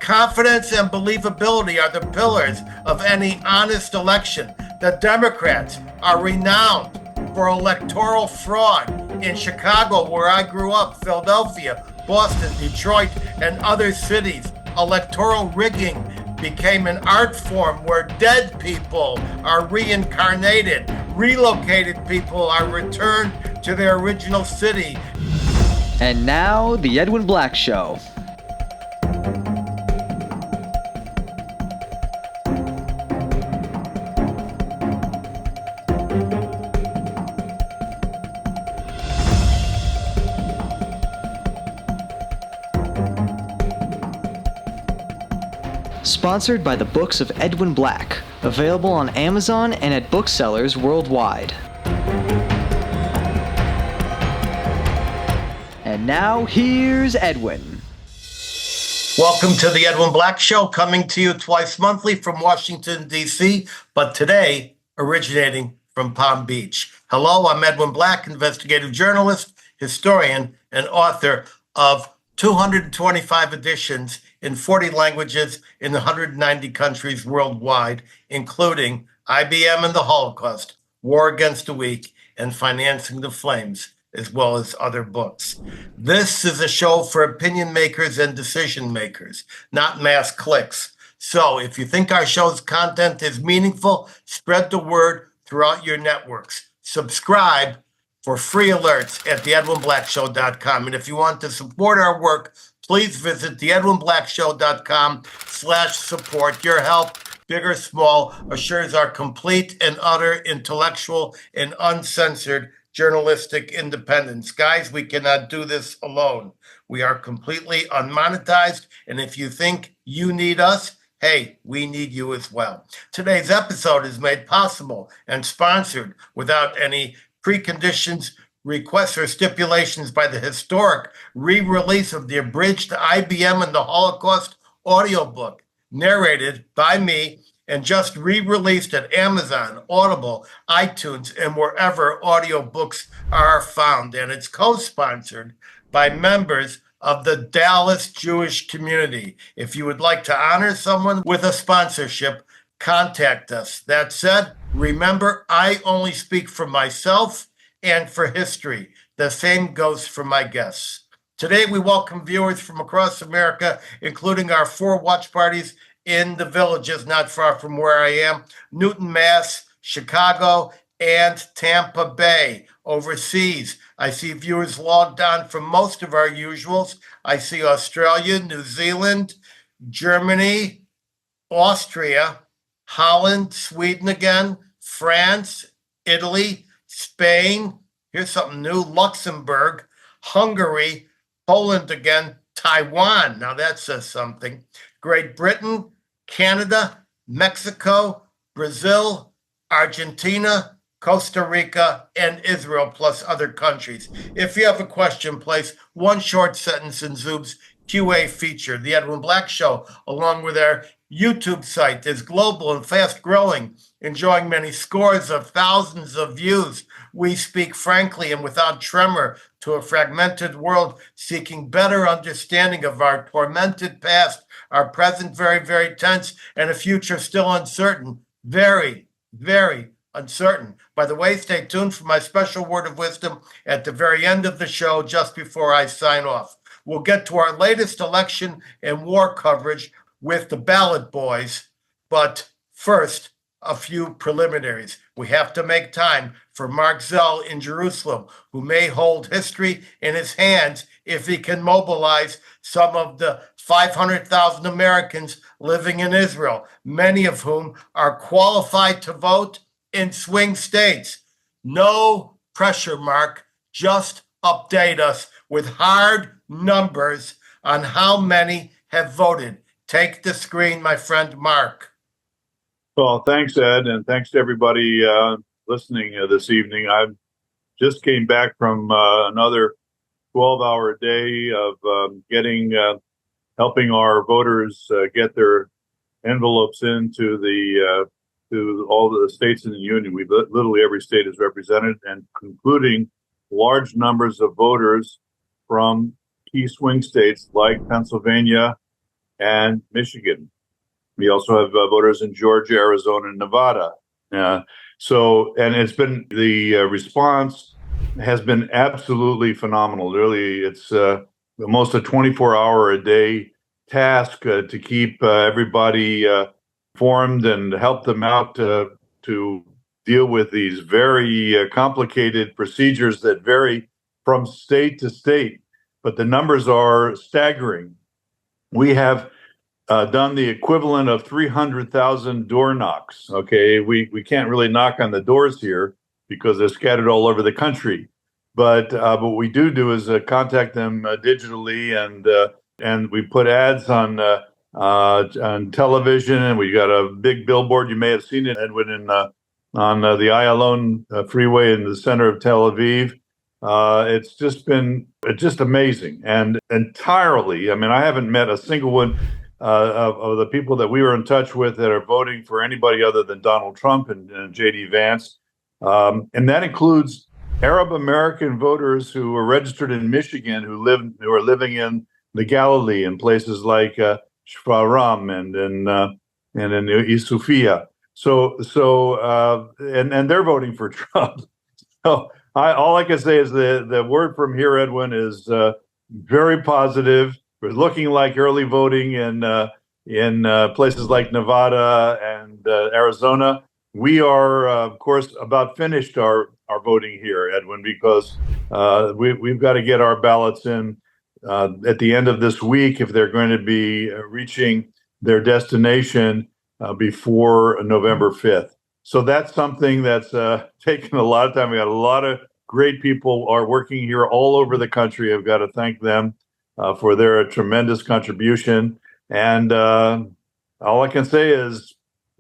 Confidence and believability are the pillars of any honest election. The Democrats are renowned for electoral fraud. In Chicago, where I grew up, Philadelphia, Boston, Detroit, and other cities, electoral rigging became an art form where dead people are reincarnated, relocated people are returned to their original city. And now, The Edwin Black Show. Sponsored by the books of Edwin Black, available on Amazon and at booksellers worldwide. And now, here's Edwin. Welcome to the Edwin Black Show, coming to you twice monthly from Washington, D.C., but today originating from Palm Beach. Hello, I'm Edwin Black, investigative journalist, historian, and author of 225 editions in 40 languages in 190 countries worldwide, including IBM and the Holocaust, War Against the Weak, and Financing the Flames, as well as other books. This is a show for opinion makers and decision makers, not mass clicks. So if you think our show's content is meaningful, spread the word throughout your networks. Subscribe for free alerts at theedwinblackshow.com. And if you want to support our work, please visit theedwinblackshow.com/support. Your help, big or small, assures our complete and utter intellectual and uncensored journalistic independence. Guys, we cannot do this alone. We are completely unmonetized, and if you think you need us, hey, we need you as well. Today's episode is made possible and sponsored without any preconditions, requests, or stipulations by the historic re-release of the abridged IBM and the Holocaust audiobook, narrated by me and just re-released at Amazon, Audible, iTunes, and wherever audiobooks are found. And it's co-sponsored by members of the Dallas Jewish community. If you would like to honor someone with a sponsorship, contact us. That said, remember, I only speak for myself and for history. The same goes for my guests. Today, we welcome viewers from across America, including our 4 watch parties in the villages not far from where I am: Newton, Mass., Chicago, and Tampa Bay. Overseas, I see viewers logged on from most of our usuals. I see Australia, New Zealand, Germany, Austria, Holland, Sweden again, France, Italy, Spain, here's something new, Luxembourg, Hungary, Poland again, Taiwan, now that says something, Great Britain, Canada, Mexico, Brazil, Argentina, Costa Rica, and Israel, plus other countries. If you have a question, place one short sentence in Zoom's QA feature. The Edwin Black Show, along with our YouTube site, is global and fast growing, enjoying many scores of thousands of views. We speak frankly and without tremor to a fragmented world seeking better understanding of our tormented past, our present very, very tense, and a future still uncertain. Very, very uncertain. By the way, stay tuned for my special word of wisdom at the very end of the show, just before I sign off. We'll get to our latest election and war coverage with the Ballot boys, but first, a few preliminaries. We have to make time for Marc Zell in Jerusalem, who may hold history in his hands if he can mobilize some of the 500,000 Americans living in Israel, many of whom are qualified to vote in swing states. No pressure, Mark. Just update us with hard numbers on how many have voted. Take the screen, my friend Mark. Well, thanks, Ed, and thanks to everybody listening this evening. I just came back from another 12-hour day of helping our voters get their envelopes into to all the states in the union. Literally every state is represented, and including large numbers of voters from key swing states like Pennsylvania, and Michigan. We also have voters in Georgia, Arizona, and Nevada. And it's been the response has been absolutely phenomenal. Really, it's almost a 24-hour-a-day task to keep everybody informed and help them out to deal with these very complicated procedures that vary from state to state. But the numbers are staggering. We have done the equivalent of 300,000 door knocks. Okay, we can't really knock on the doors here because they're scattered all over the country. But what we do is contact them digitally, and we put ads on television, and we got a big billboard. You may have seen it, Edwin, on the Ayalon freeway in the center of Tel Aviv. It's just been just amazing and entirely. I mean, I haven't met a single one of the people that we were in touch with that are voting for anybody other than Donald Trump and J.D. Vance. And that includes Arab American voters who are registered in Michigan who are living in the Galilee in places like Shfaram and in Isufia. And they're voting for Trump. So all I can say is the word from here, Edwin, is very positive. We're looking like early voting in places like Nevada and Arizona. We are, of course, about finished our voting here, Edwin, because we've got to get our ballots in at the end of this week if they're going to be reaching their destination before November 5th. So that's something that's taken a lot of time. We got a lot of great people are working here all over the country. I've got to thank them for their tremendous contribution. And all I can say is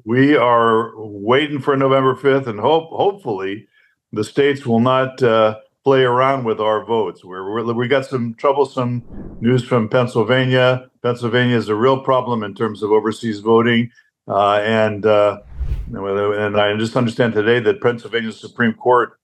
we are waiting for November 5th, and hopefully the states will not play around with our votes. We got some troublesome news from Pennsylvania. Pennsylvania is a real problem in terms of overseas voting. And I just understand today that Pennsylvania's Supreme Court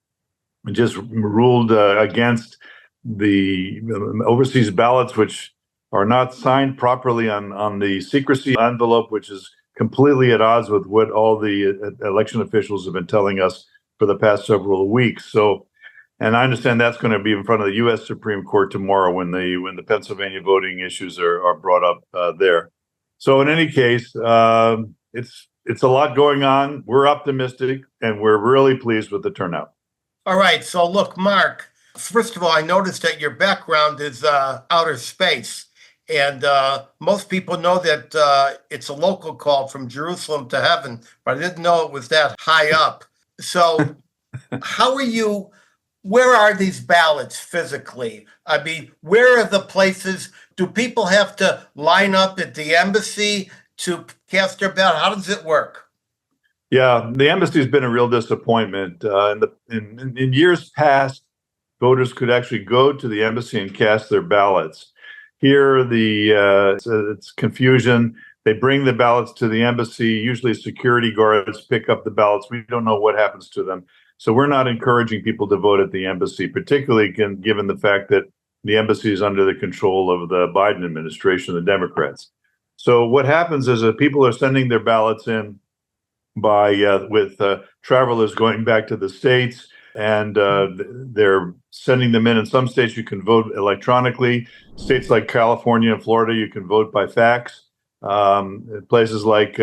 just ruled against the overseas ballots, which are not signed properly on the secrecy envelope, which is completely at odds with what all the election officials have been telling us for the past several weeks. So, and I understand that's going to be in front of the U.S. Supreme Court tomorrow when the Pennsylvania voting issues are brought up there. So, in any case, it's a lot going on. We're optimistic, and we're really pleased with the turnout. All right. So, look, Mark. First of all, I noticed that your background is outer space. And most people know that it's a local call from Jerusalem to heaven, but I didn't know it was that high up. So where are these ballots physically? I mean, where are the places? Do people have to line up at the embassy to cast their ballot? How does it work? Yeah, the embassy has been a real disappointment. In years past, voters could actually go to the embassy and cast their ballots. Here, it's confusion. They bring the ballots to the embassy. Usually security guards pick up the ballots. We don't know what happens to them. So we're not encouraging people to vote at the embassy, particularly given the fact that the embassy is under the control of the Biden administration, the Democrats. So what happens is that people are sending their ballots in with travelers going back to the States, and they're sending them in. In some states, you can vote electronically. States like California and Florida, you can vote by fax. Places like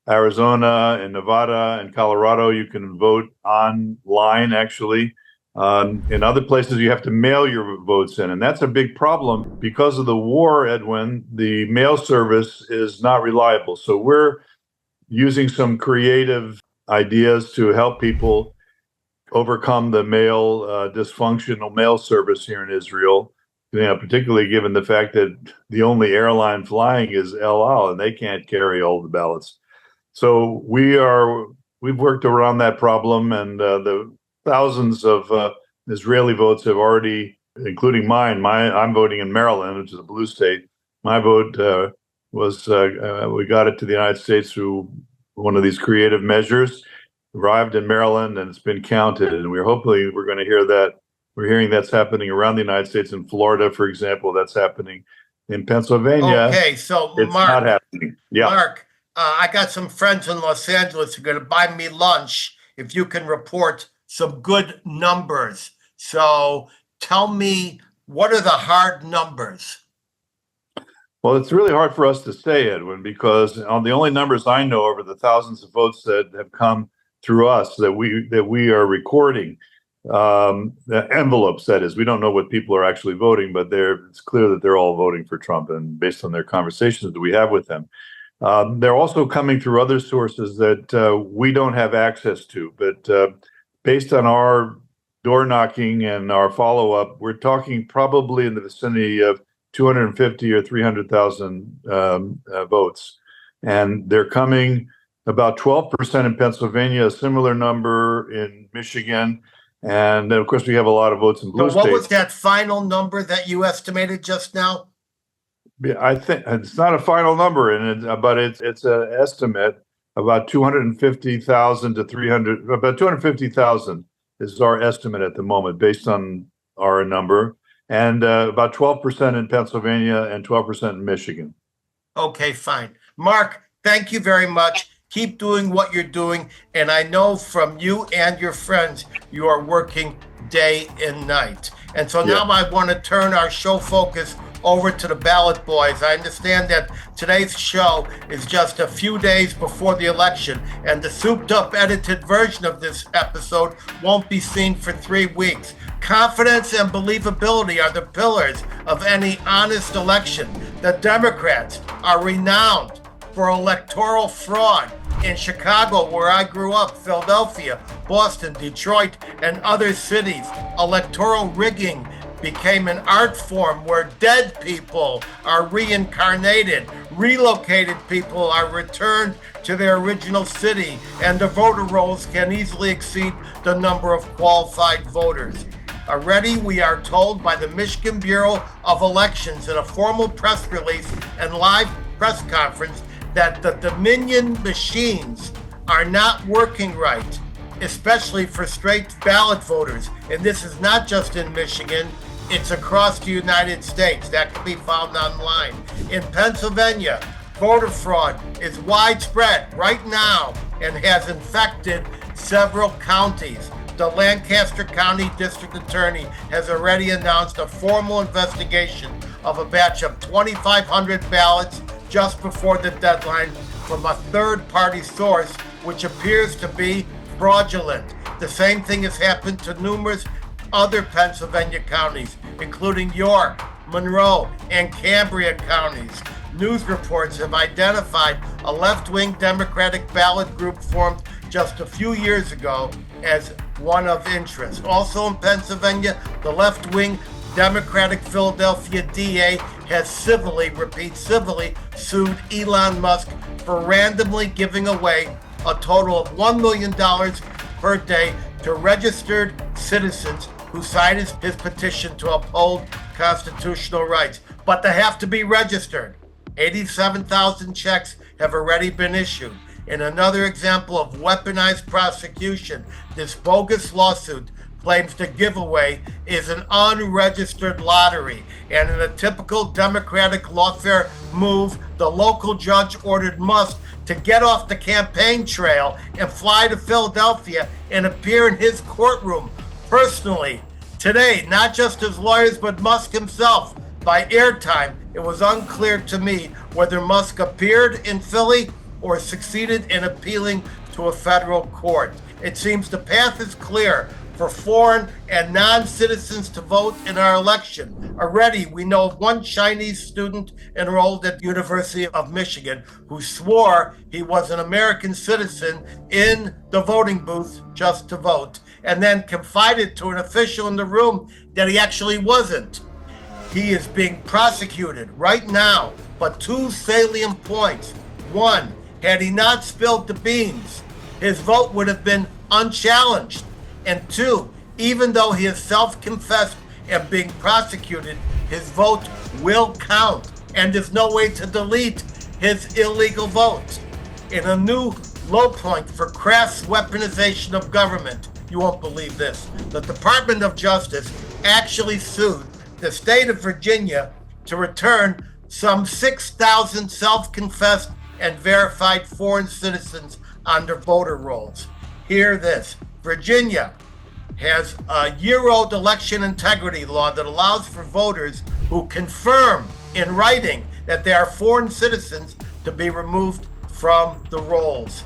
Arizona and Nevada and Colorado, you can vote online, actually. In other places, you have to mail your votes in. And that's a big problem. Because of the war, Edwin, the mail service is not reliable. So we're using some creative ideas to help people overcome the dysfunctional mail service here in Israel, particularly given the fact that the only airline flying is El Al, and they can't carry all the ballots. So we've worked around that problem, and the thousands of Israeli votes have already, including mine. I'm voting in Maryland, which is a blue state. My vote we got it to the United States through one of these creative measures. Arrived in Maryland, and it's been counted, and we're going to hear that. We're hearing that's happening around the United States. In Florida, for example, that's happening. In Pennsylvania, Okay, so it's not Mark, happening. Yeah. Mark, I got some friends in Los Angeles who are going to buy me lunch if you can report some good numbers. So tell me, what are the hard numbers? Well, it's really hard for us to say, Edwin, because on the only numbers I know over the thousands of votes that have come through us that we are recording, the envelopes, that is, we don't know what people are actually voting, but it's clear that they're all voting for Trump, and based on their conversations that we have with them. They're also coming through other sources that we don't have access to, but based on our door knocking and our follow-up, we're talking probably in the vicinity of 250 or 300,000 votes. And they're coming about 12% in Pennsylvania, a similar number in Michigan. And then, of course, we have a lot of votes in blue So what states. was that final number that you estimated just now? I think it's not a final number, but it's an estimate. About 250,000 to 300, about 250,000 is our estimate at the moment, based on our number. And about 12% in Pennsylvania and 12% in Michigan. Okay, fine. Mark, thank you very much. Keep doing what you're doing. And I know from you and your friends, you are working day and night. And so now I want to turn our show focus over to the Ballot Boys. I understand that today's show is just a few days before the election, and the souped-up edited version of this episode won't be seen for 3 weeks. Confidence and believability are the pillars of any honest election. The Democrats are renowned for electoral fraud. In Chicago, where I grew up, Philadelphia, Boston, Detroit, and other cities, electoral rigging became an art form where dead people are reincarnated, relocated people are returned to their original city, and the voter rolls can easily exceed the number of qualified voters. Already, we are told by the Michigan Bureau of Elections in a formal press release and live press conference that the Dominion machines are not working right, especially for straight ballot voters. And this is not just in Michigan, it's across the United States. That can be found online. In Pennsylvania, voter fraud is widespread right now and has infected several counties. The Lancaster County District Attorney has already announced a formal investigation of a batch of 2,500 ballots just before the deadline from a third-party source, which appears to be fraudulent. The same thing has happened to numerous other Pennsylvania counties, including York, Monroe, and Cambria counties. News reports have identified a left-wing Democratic ballot group formed just a few years ago as one of interest. Also in Pennsylvania, the left-wing Democratic Philadelphia DA has civilly sued Elon Musk for randomly giving away a total of $1 million per day to registered citizens who signed his petition to uphold constitutional rights. But they have to be registered. 87,000 checks have already been issued. In another example of weaponized prosecution, this bogus lawsuit claims the giveaway is an unregistered lottery. And in a typical Democratic lawfare move, the local judge ordered Musk to get off the campaign trail and fly to Philadelphia and appear in his courtroom personally. Today, not just his lawyers, but Musk himself. By airtime, it was unclear to me whether Musk appeared in Philly or succeeded in appealing to a federal court. It seems the path is clear for foreign and non-citizens to vote in our election. Already, we know of one Chinese student enrolled at the University of Michigan who swore he was an American citizen in the voting booth just to vote, and then confided to an official in the room that he actually wasn't. He is being prosecuted right now, but two salient points. One, had he not spilled the beans, his vote would have been unchallenged. And two, even though he is self-confessed and being prosecuted, his vote will count, and there's no way to delete his illegal vote. In a new low point for crass weaponization of government, you won't believe this, the Department of Justice actually sued the state of Virginia to return some 6,000 self-confessed and verified foreign citizens on their voter rolls. Hear this. Virginia has a year-old election integrity law that allows for voters who confirm in writing that they are foreign citizens to be removed from the rolls.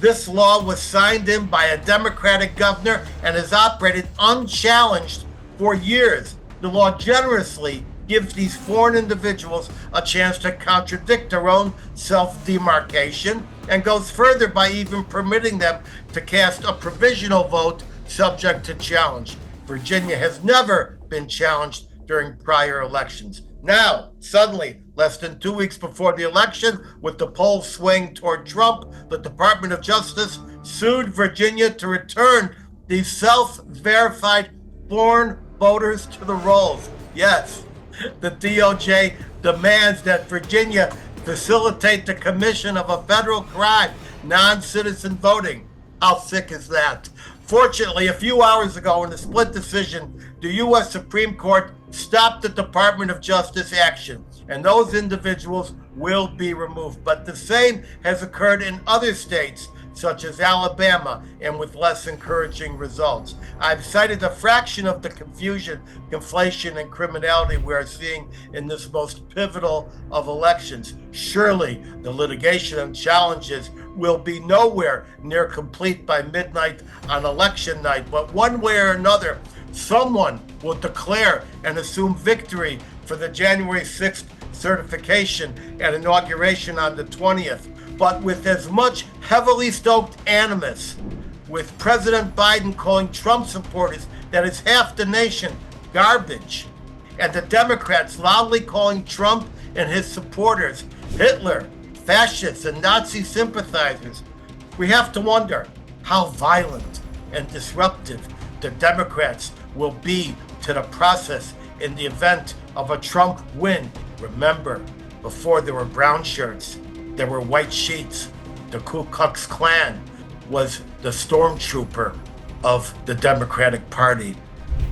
This law was signed in by a Democratic governor and has operated unchallenged for years. The law generously gives these foreign individuals a chance to contradict their own self-demarcation and goes further by even permitting them to cast a provisional vote subject to challenge. Virginia has never been challenged during prior elections. Now, suddenly, less than 2 weeks before the election, with the polls swaying toward Trump, the Department of Justice sued Virginia to return these self-verified foreign voters to the rolls. Yes, the DOJ demands that Virginia facilitate the commission of a federal crime, non-citizen voting. How sick is that? Fortunately, a few hours ago in a split decision, the U.S. Supreme Court stopped the Department of Justice action, and those individuals will be removed. But the same has occurred in other states, such as Alabama, and with less encouraging results. I've cited a fraction of the confusion, conflation, and criminality we are seeing in this most pivotal of elections. Surely the litigation and challenges will be nowhere near complete by midnight on election night, but one way or another, someone will declare and assume victory for the January 6th certification and inauguration on the 20th. But with as much heavily stoked animus, with President Biden calling Trump supporters, that is half the nation, garbage, and the Democrats loudly calling Trump and his supporters Hitler, fascists, and Nazi sympathizers, we have to wonder how violent and disruptive the Democrats will be to the process in the event of a Trump win. Remember, before there were brown shirts, there were white sheets. The Ku Klux Klan was the stormtrooper of the Democratic Party.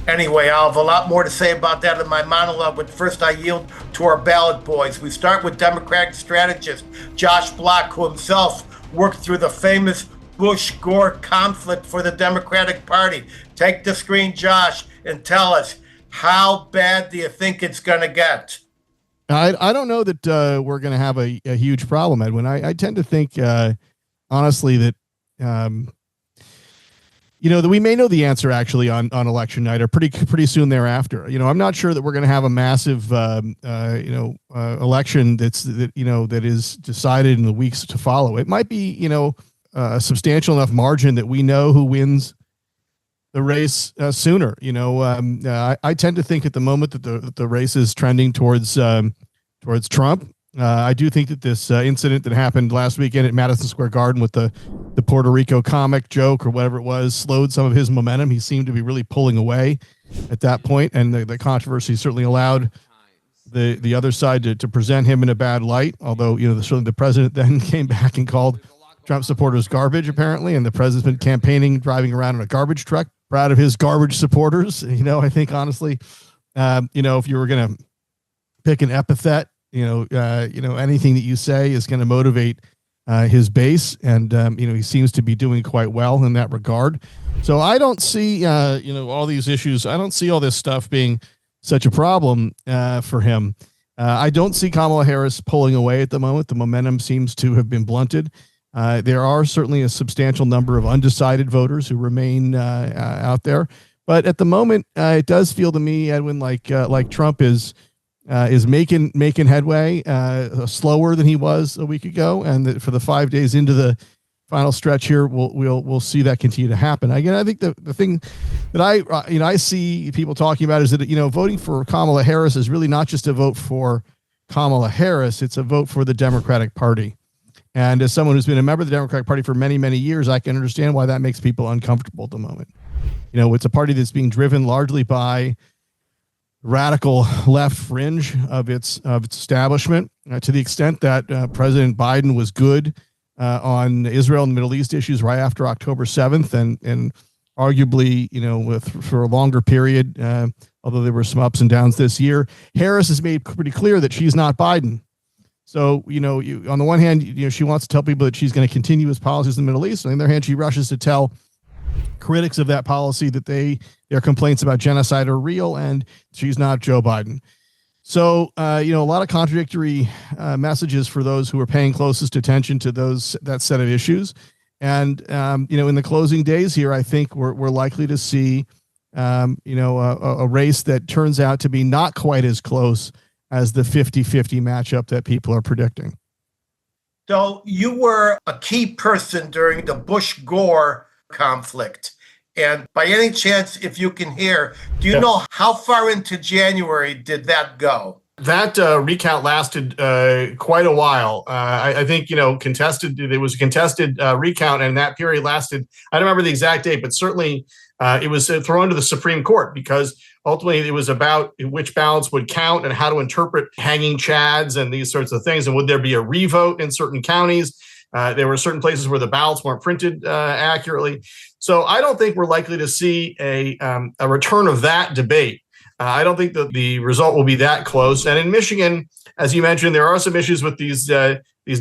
Anyway, I'll have a lot more to say about that in my monologue, but first I yield to our ballot boys. We start with Democratic strategist Josh Block, who himself worked through the famous Bush-Gore conflict for the Democratic Party. Take the screen, Josh, and tell us, how bad do you think it's going to get? I don't know that we're going to have a huge problem, Edwin. I tend to think, honestly, that that we may know the answer actually on election night or pretty soon thereafter. I'm not sure that we're going to have a massive election that is decided in the weeks to follow. It might be a substantial enough margin that we know who wins the race sooner. I tend to think at the moment that the race is trending towards Trump. I do think that this incident that happened last weekend at Madison Square Garden with the Puerto Rico comic joke or whatever it was slowed some of his momentum. He seemed to be really pulling away at that point, and the controversy certainly allowed the other side to present him in a bad light. Although certainly the president then came back and called Trump supporters garbage, apparently, and the president's been campaigning, driving around in a garbage truck, proud of his garbage supporters. I think honestly, if you were going to pick an epithet, anything that you say is going to motivate his base, and he seems to be doing quite well in that regard. So I don't see all these issues. I don't see all this stuff being such a problem for him. I don't see Kamala Harris pulling away at the moment. The momentum seems to have been blunted. There are certainly a substantial number of undecided voters who remain out there, but at the moment, it does feel to me, Edwin, like Trump is making headway, slower than he was a week ago, and that for the 5 days into the final stretch here, we'll see that continue to happen. Again, I think the thing that I see people talking about is that voting for Kamala Harris is really not just a vote for Kamala Harris; it's a vote for the Democratic Party. And as someone who's been a member of the Democratic Party for many, many years, I can understand why that makes people uncomfortable at the moment. It's a party that's being driven largely by radical left fringe of its establishment, to the extent that President Biden was good on Israel and Middle East issues right after October 7th, and arguably, for a longer period, a although there were some ups and downs this year. Harris has made pretty clear that she's not Biden. So, on the one hand, she wants to tell people that she's going to continue his policies in the Middle East. On the other hand, she rushes to tell critics of that policy that their complaints about genocide are real and she's not Joe Biden. So, a lot of contradictory messages for those who are paying closest attention to that set of issues. And, in the closing days here, I think we're likely to see, a race that turns out to be not quite as close as the 50-50 matchup that people are predicting. So you were a key person during the Bush-Gore conflict. And by any chance, if you can hear, do you know how far into January did that go? That recount lasted quite a while. I think, contested. It was a contested recount, and that period lasted. I don't remember the exact date, but certainly it was thrown to the Supreme Court because ultimately it was about which ballots would count and how to interpret hanging chads and these sorts of things. And would there be a revote in certain counties? There were certain places where the ballots weren't printed accurately. So I don't think we're likely to see a return of that debate. I don't think that the result will be that close. And in Michigan, as you mentioned, there are some issues with these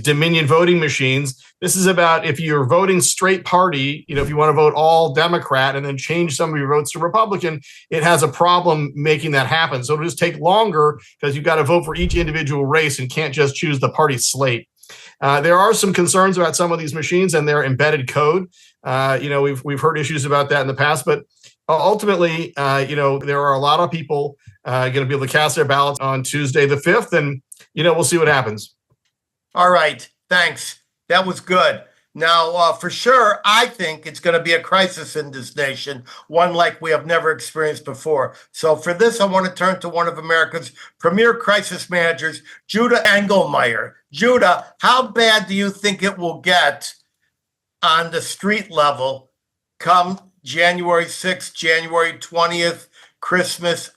Dominion voting machines. This is about if you're voting straight party, if you want to vote all Democrat and then change some of your votes to Republican, it has a problem making that happen. So it'll just take longer because you've got to vote for each individual race and can't just choose the party slate. There are some concerns about some of these machines and their embedded code. We've heard issues about that in the past, but ultimately, there are a lot of people going to be able to cast their ballots on Tuesday the 5th, and we'll see what happens. All right, thanks. That was good. Now, for sure, I think it's going to be a crisis in this nation, one like we have never experienced before. So for this, I want to turn to one of America's premier crisis managers, Juda Engelmayer. Juda, how bad do you think it will get on the street level come January 6th, January 20th, Christmas,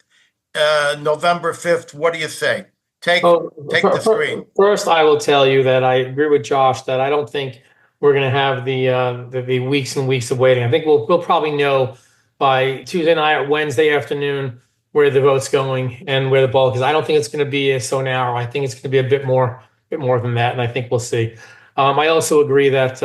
November 5th? What do you say? Take the screen. First, I will tell you that I agree with Josh that I don't think we're going to have the weeks and weeks of waiting. I think we'll probably know by Tuesday night or Wednesday afternoon where the vote's going and where the ball. Because I don't think it's going to be so narrow. I think it's going to be a bit more than that, and I think we'll see. I also agree that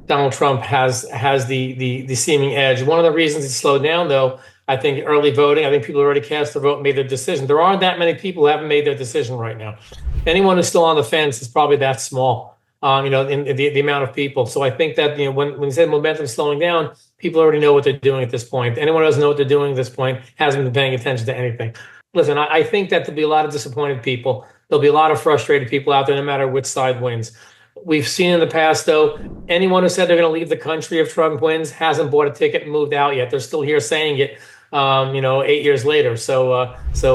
Donald Trump has the seeming edge. One of the reasons it's slowed down, though, I think early voting. I think people already cast their vote and made their decision. There aren't that many people who haven't made their decision right now. Anyone who's still on the fence is probably that small. In the amount of people. So I think that when you say momentum is slowing down, people already know what they're doing at this point. Anyone who doesn't know what they're doing at this point hasn't been paying attention to anything. Listen, I think that there'll be a lot of disappointed people. There'll be a lot of frustrated people out there, no matter which side wins. We've seen in the past, though, anyone who said they're going to leave the country if Trump wins hasn't bought a ticket and moved out yet. They're still here saying it, 8 years later. So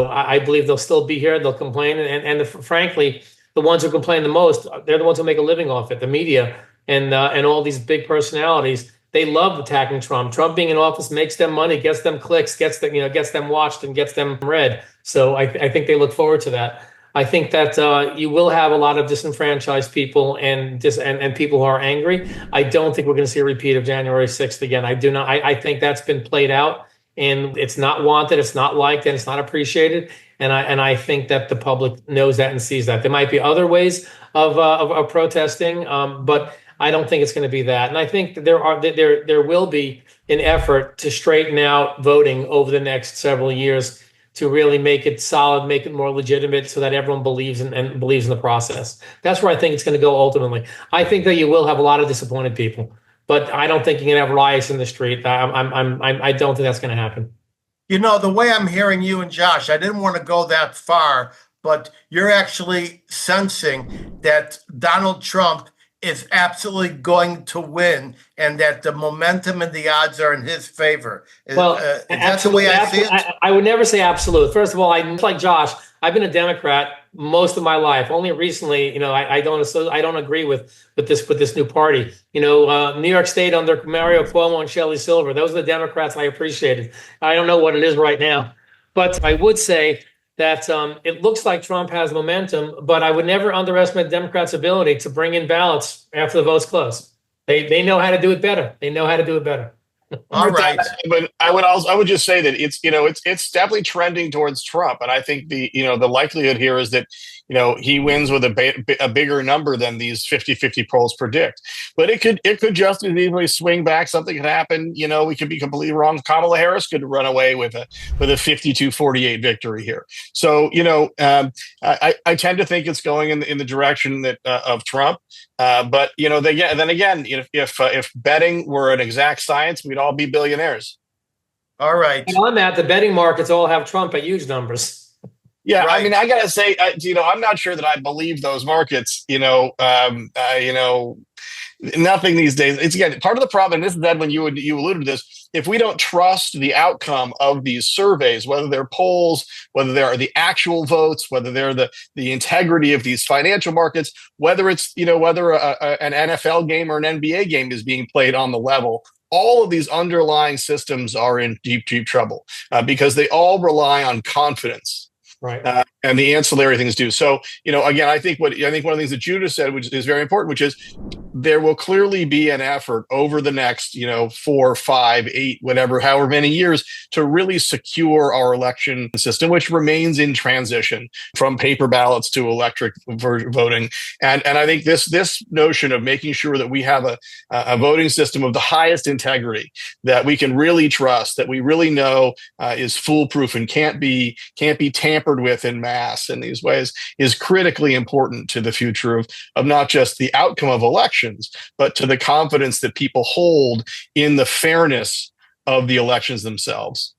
I believe they'll still be here. They'll complain. And frankly, the ones who complain the most, they're the ones who make a living off it. The media and all these big personalities, they love attacking Trump. Trump being in office makes them money, gets them clicks, gets them watched and gets them read. So I think they look forward to that. I think that you will have a lot of disenfranchised people and people who are angry. I don't think we're going to see a repeat of January 6th again. I do not. I think that's been played out, and it's not wanted, it's not liked, and it's not appreciated. And I think that the public knows that and sees that. There might be other ways of protesting, but I don't think it's going to be that. And I think that there will be an effort to straighten out voting over the next several years to really make it solid, make it more legitimate, so that everyone believes in the process. That's where I think it's going to go ultimately. I think that you will have a lot of disappointed people, but I don't think you're going to have riots in the street. I don't think that's going to happen. The way I'm hearing you and Josh, I didn't want to go that far, but you're actually sensing that Donald Trump is absolutely going to win and that the momentum and the odds are in his favor. Well, that's the way I see it? I would never say absolute. First of all, like Josh, I've been a Democrat most of my life. Only recently, I don't agree with this new party. New York State under Mario Cuomo and Shelley Silver, those are the Democrats I appreciated. I don't know what it is right now, but I would say that it looks like Trump has momentum, but I would never underestimate Democrats' ability to bring in ballots after the votes close. They know how to do it better. All right. But I would just say that it's definitely trending towards Trump, and I think the likelihood here is that he wins with a bigger number than these 50-50 polls predict. But it could just as easily swing back. Something could happen. We could be completely wrong. Kamala Harris could run away with a 52-48 victory here. So I tend to think it's going in the direction that of Trump. But then again, if betting were an exact science, we'd all be billionaires. All right. And on that, the betting markets all have Trump at huge numbers. Yeah, Right. I mean, I gotta say, I'm not sure that I believe those markets. Nothing these days. It's again part of the problem. And this is Edwin, you alluded to this. If we don't trust the outcome of these surveys, whether they're polls, whether they are the actual votes, whether they're the integrity of these financial markets, whether it's whether an NFL game or an NBA game is being played on the level, all of these underlying systems are in deep trouble because they all rely on confidence. Right. And the ancillary things do. So, again, I think one of the things that Juda said, which is very important, which is there will clearly be an effort over the next, 4, 5, 8, however many years to really secure our election system, which remains in transition from paper ballots to electric voting. And I think this notion of making sure that we have a voting system of the highest integrity that we can really trust, that we really know is foolproof and can't be tampered with in mass in these ways is critically important to the future of not just the outcome of elections, but to the confidence that people hold in the fairness of the elections themselves.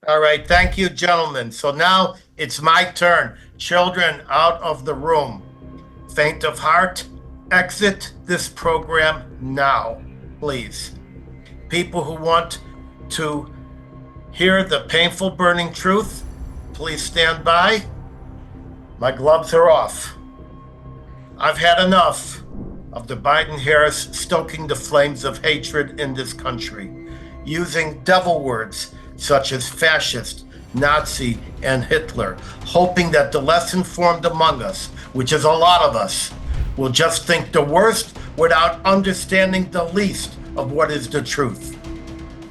All right. Thank you, gentlemen. So now it's my turn. Children out of the room. Faint of heart, exit this program now, please. People who want to hear the painful, burning truth, please stand by. My gloves are off. I've had enough of the Biden-Harris stoking the flames of hatred in this country, using devil words such as fascist, Nazi, and Hitler, hoping that the less informed among us, which is a lot of us, will just think the worst without understanding the least of what is the truth.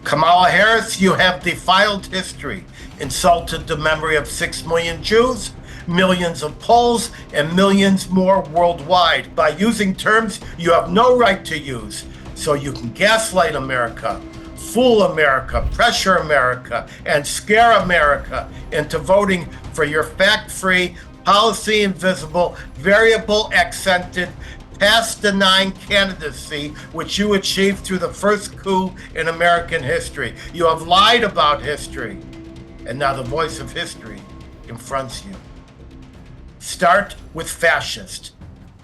Kamala Harris, you have defiled history, insulted the memory of 6 million Jews, millions of Poles, and millions more worldwide by using terms you have no right to use, so you can gaslight America, fool America, pressure America, and scare America into voting for your fact-free, policy-invisible, variable-accented, past-denying candidacy, which you achieved through the first coup in American history. You have lied about history, and now the voice of history confronts you. Start with fascist,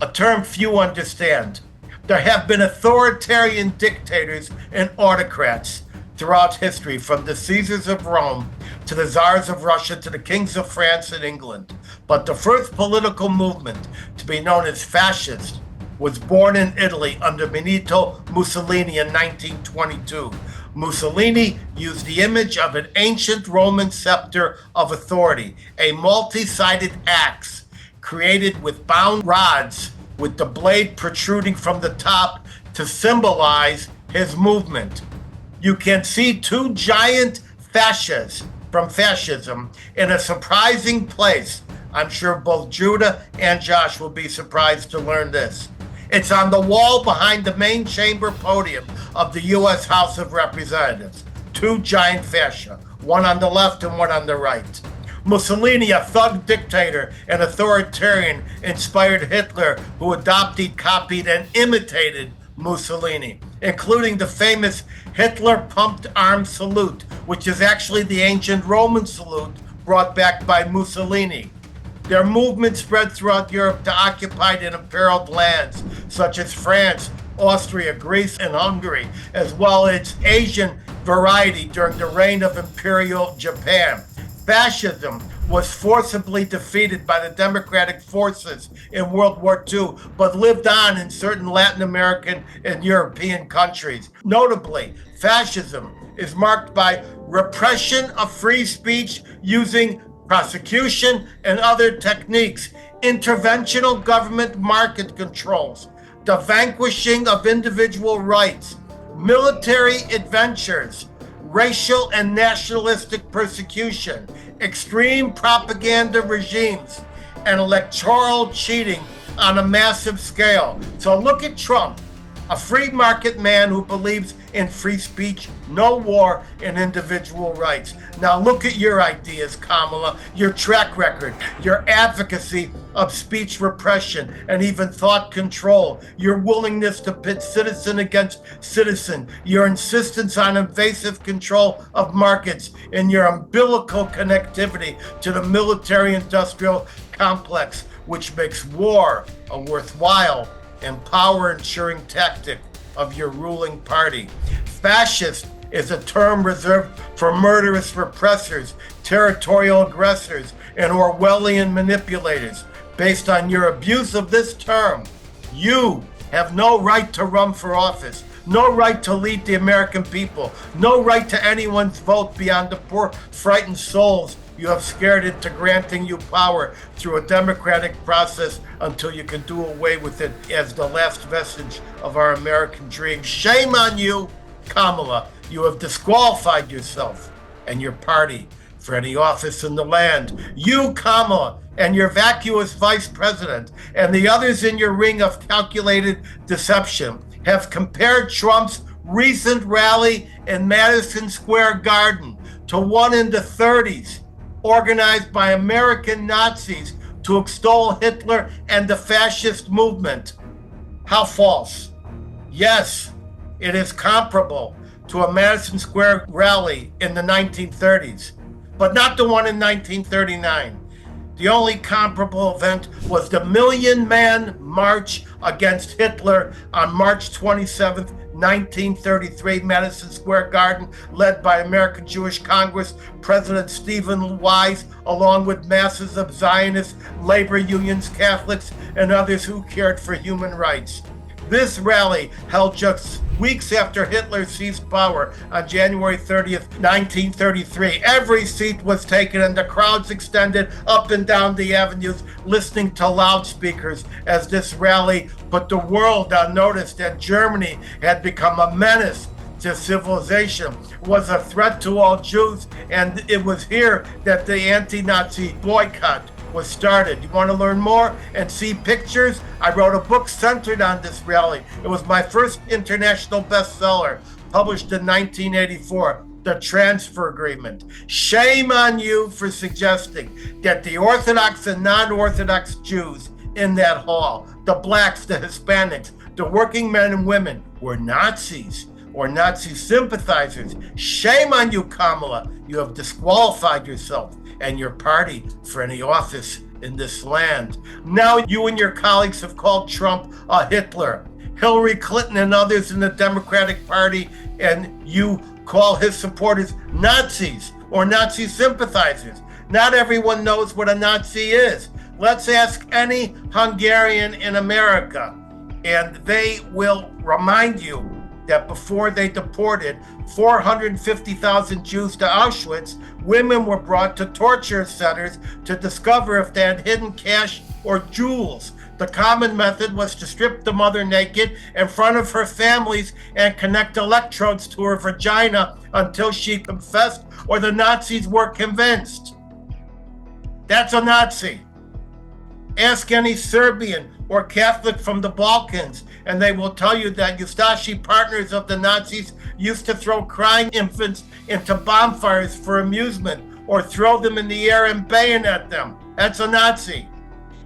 a term few understand. There have been authoritarian dictators and autocrats throughout history, from the Caesars of Rome to the Tsars of Russia to the kings of France and England. But the first political movement to be known as fascist was born in Italy under Benito Mussolini in 1922. Mussolini used the image of an ancient Roman scepter of authority, a multi-sided axe created with bound rods with the blade protruding from the top to symbolize his movement. You can see two giant fascias from fascism in a surprising place. I'm sure both Juda and Josh will be surprised to learn this. It's on the wall behind the main chamber podium of the U.S. House of Representatives. Two giant fascia, one on the left and one on the right. Mussolini, a thug dictator and authoritarian, inspired Hitler, who adopted, copied, and imitated Mussolini, including the famous Hitler pumped arm salute, which is actually the ancient Roman salute brought back by Mussolini. Their movement spread throughout Europe to occupied and imperiled lands, such as France, Austria, Greece, and Hungary, as well as Asian variety during the reign of Imperial Japan. Fascism was forcibly defeated by the democratic forces in World War II, but lived on in certain Latin American and European countries. Notably, fascism is marked by repression of free speech using prosecution and other techniques, interventional government market controls, the vanquishing of individual rights, military adventures, racial and nationalistic persecution, extreme propaganda regimes, and electoral cheating on a massive scale. So look at Trump, a free market man who believes in free speech, no war, and individual rights. Now look at your ideas, Kamala, your track record, your advocacy of speech repression and even thought control, your willingness to pit citizen against citizen, your insistence on invasive control of markets, and your umbilical connectivity to the military-industrial complex, which makes war a worthwhile and power-ensuring tactic of your ruling party. Fascist is a term reserved for murderous repressors, territorial aggressors, and Orwellian manipulators. Based on your abuse of this term, you have no right to run for office, no right to lead the American people, no right to anyone's vote beyond the poor, frightened souls you have scared into granting you power through a democratic process until you can do away with it as the last vestige of our American dream. Shame on you, Kamala. You have disqualified yourself and your party for any office in the land. You, Kamala, and your vacuous vice president and the others in your ring of calculated deception have compared Trump's recent rally in Madison Square Garden to one in the 30s, organized by American Nazis to extol Hitler and the fascist movement. How false. Yes, it is comparable to a Madison Square rally in the 1930s, but not the one in 1939. The only comparable event was the Million Man March against Hitler on March 27th, 1933, Madison Square Garden, led by American Jewish Congress President Stephen Wise, along with masses of Zionists, labor unions, Catholics, and others who cared for human rights. This rally, held just weeks after Hitler seized power on January 30th, 1933. Every seat was taken and the crowds extended up and down the avenues, listening to loudspeakers as this rally put the world on notice that Germany had become a menace to civilization, was a threat to all Jews, and it was here that the anti-Nazi boycott was started. You want to learn more and see pictures? I wrote a book centered on this rally. It was my first international bestseller, published in 1984, The Transfer Agreement. Shame on you for suggesting that the Orthodox and non-Orthodox Jews in that hall, the blacks, the Hispanics, the working men and women, were Nazis or Nazi sympathizers. Shame on you, Kamala. You have disqualified yourself and your party for any office in this land. Now you and your colleagues have called Trump a Hitler, Hillary Clinton and others in the Democratic Party, and you call his supporters Nazis or Nazi sympathizers. Not everyone knows what a Nazi is. Let's ask any Hungarian in America, and they will remind you that before they deported 450,000 Jews to Auschwitz, women were brought to torture centers to discover if they had hidden cash or jewels. The common method was to strip the mother naked in front of her families and connect electrodes to her vagina until she confessed or the Nazis were convinced. That's a Nazi. Ask any Serbian or Catholic from the Balkans, and they will tell you that Ustashi partners of the Nazis used to throw crying infants into bonfires for amusement or throw them in the air and bayonet them. That's a Nazi.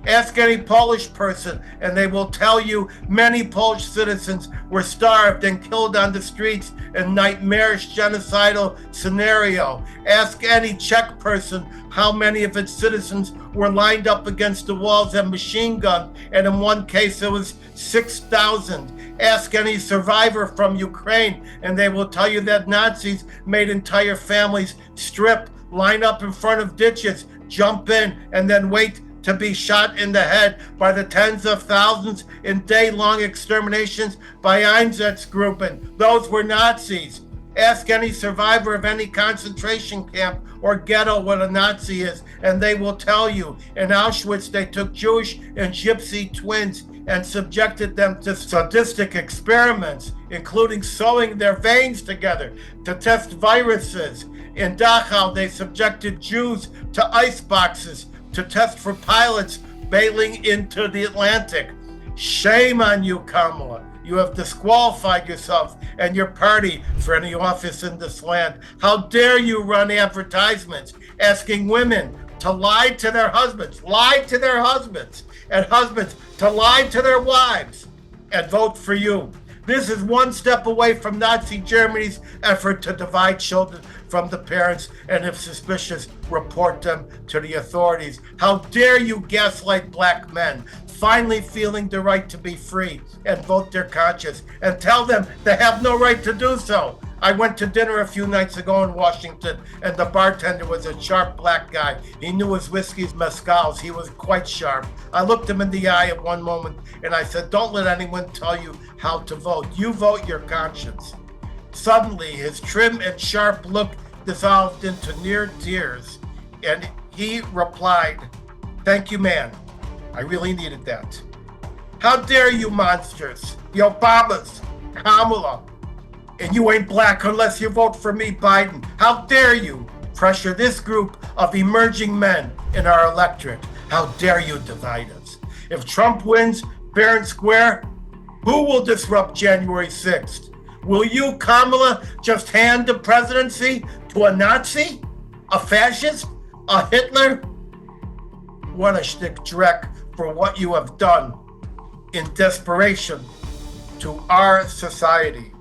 Ask any Polish person, and they will tell you many Polish citizens were starved and killed on the streets in nightmarish genocidal scenario. Ask any Czech person how many of its citizens were lined up against the walls and machine gunned, and in one case it was 6,000. Ask any survivor from Ukraine, and they will tell you that Nazis made entire families strip, line up in front of ditches, jump in, and then wait to be shot in the head by the tens of thousands in day-long exterminations by Einsatzgruppen. Those were Nazis. Ask any survivor of any concentration camp or ghetto what a Nazi is, and they will tell you. In Auschwitz, they took Jewish and Gypsy twins and subjected them to sadistic experiments, including sewing their veins together to test viruses. In Dachau, they subjected Jews to ice boxes to test for pilots bailing into the Atlantic. Shame on you, Kamala. You have disqualified yourself and your party for any office in this land. How dare you run advertisements asking women to lie to their husbands, and husbands to lie to their wives and vote for you. This is one step away from Nazi Germany's effort to divide children from the parents, and if suspicious, report them to the authorities. How dare you gaslight black men, finally feeling the right to be free and vote their conscience, and tell them they have no right to do so. I went to dinner a few nights ago in Washington, and the bartender was a sharp black guy. He knew his whiskeys, mezcals. He was quite sharp. I looked him in the eye at one moment, and I said, don't let anyone tell you how to vote. You vote your conscience. Suddenly, his trim and sharp look dissolved into near tears, and he replied, thank you, man. I really needed that. How dare you monsters, the Obamas, Kamala, and you ain't black unless you vote for me, Biden. How dare you pressure this group of emerging men in our electorate? How dare you divide us? If Trump wins fair and square, who will disrupt January 6th? Will you, Kamala, just hand the presidency to a Nazi, a fascist, a Hitler? What a shtick dreck for what you have done in desperation to our society.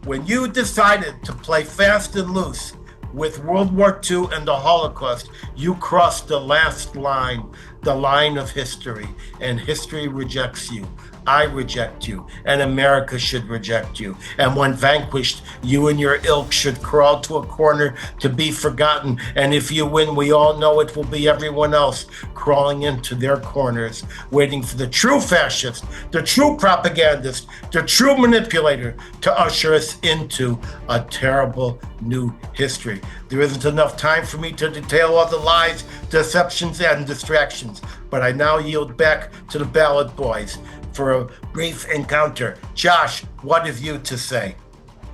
When you decided to play fast and loose with World War II and the Holocaust, you crossed the last line, the line of history, and history rejects you. I reject you, and America should reject you. And when vanquished, you and your ilk should crawl to a corner to be forgotten. And if you win, we all know it will be everyone else crawling into their corners, waiting for the true fascist, the true propagandist, the true manipulator to usher us into a terrible new history. There isn't enough time for me to detail all the lies, deceptions, and distractions, but I now yield back to the Ballot boys for a brief encounter. Josh, what have you to say?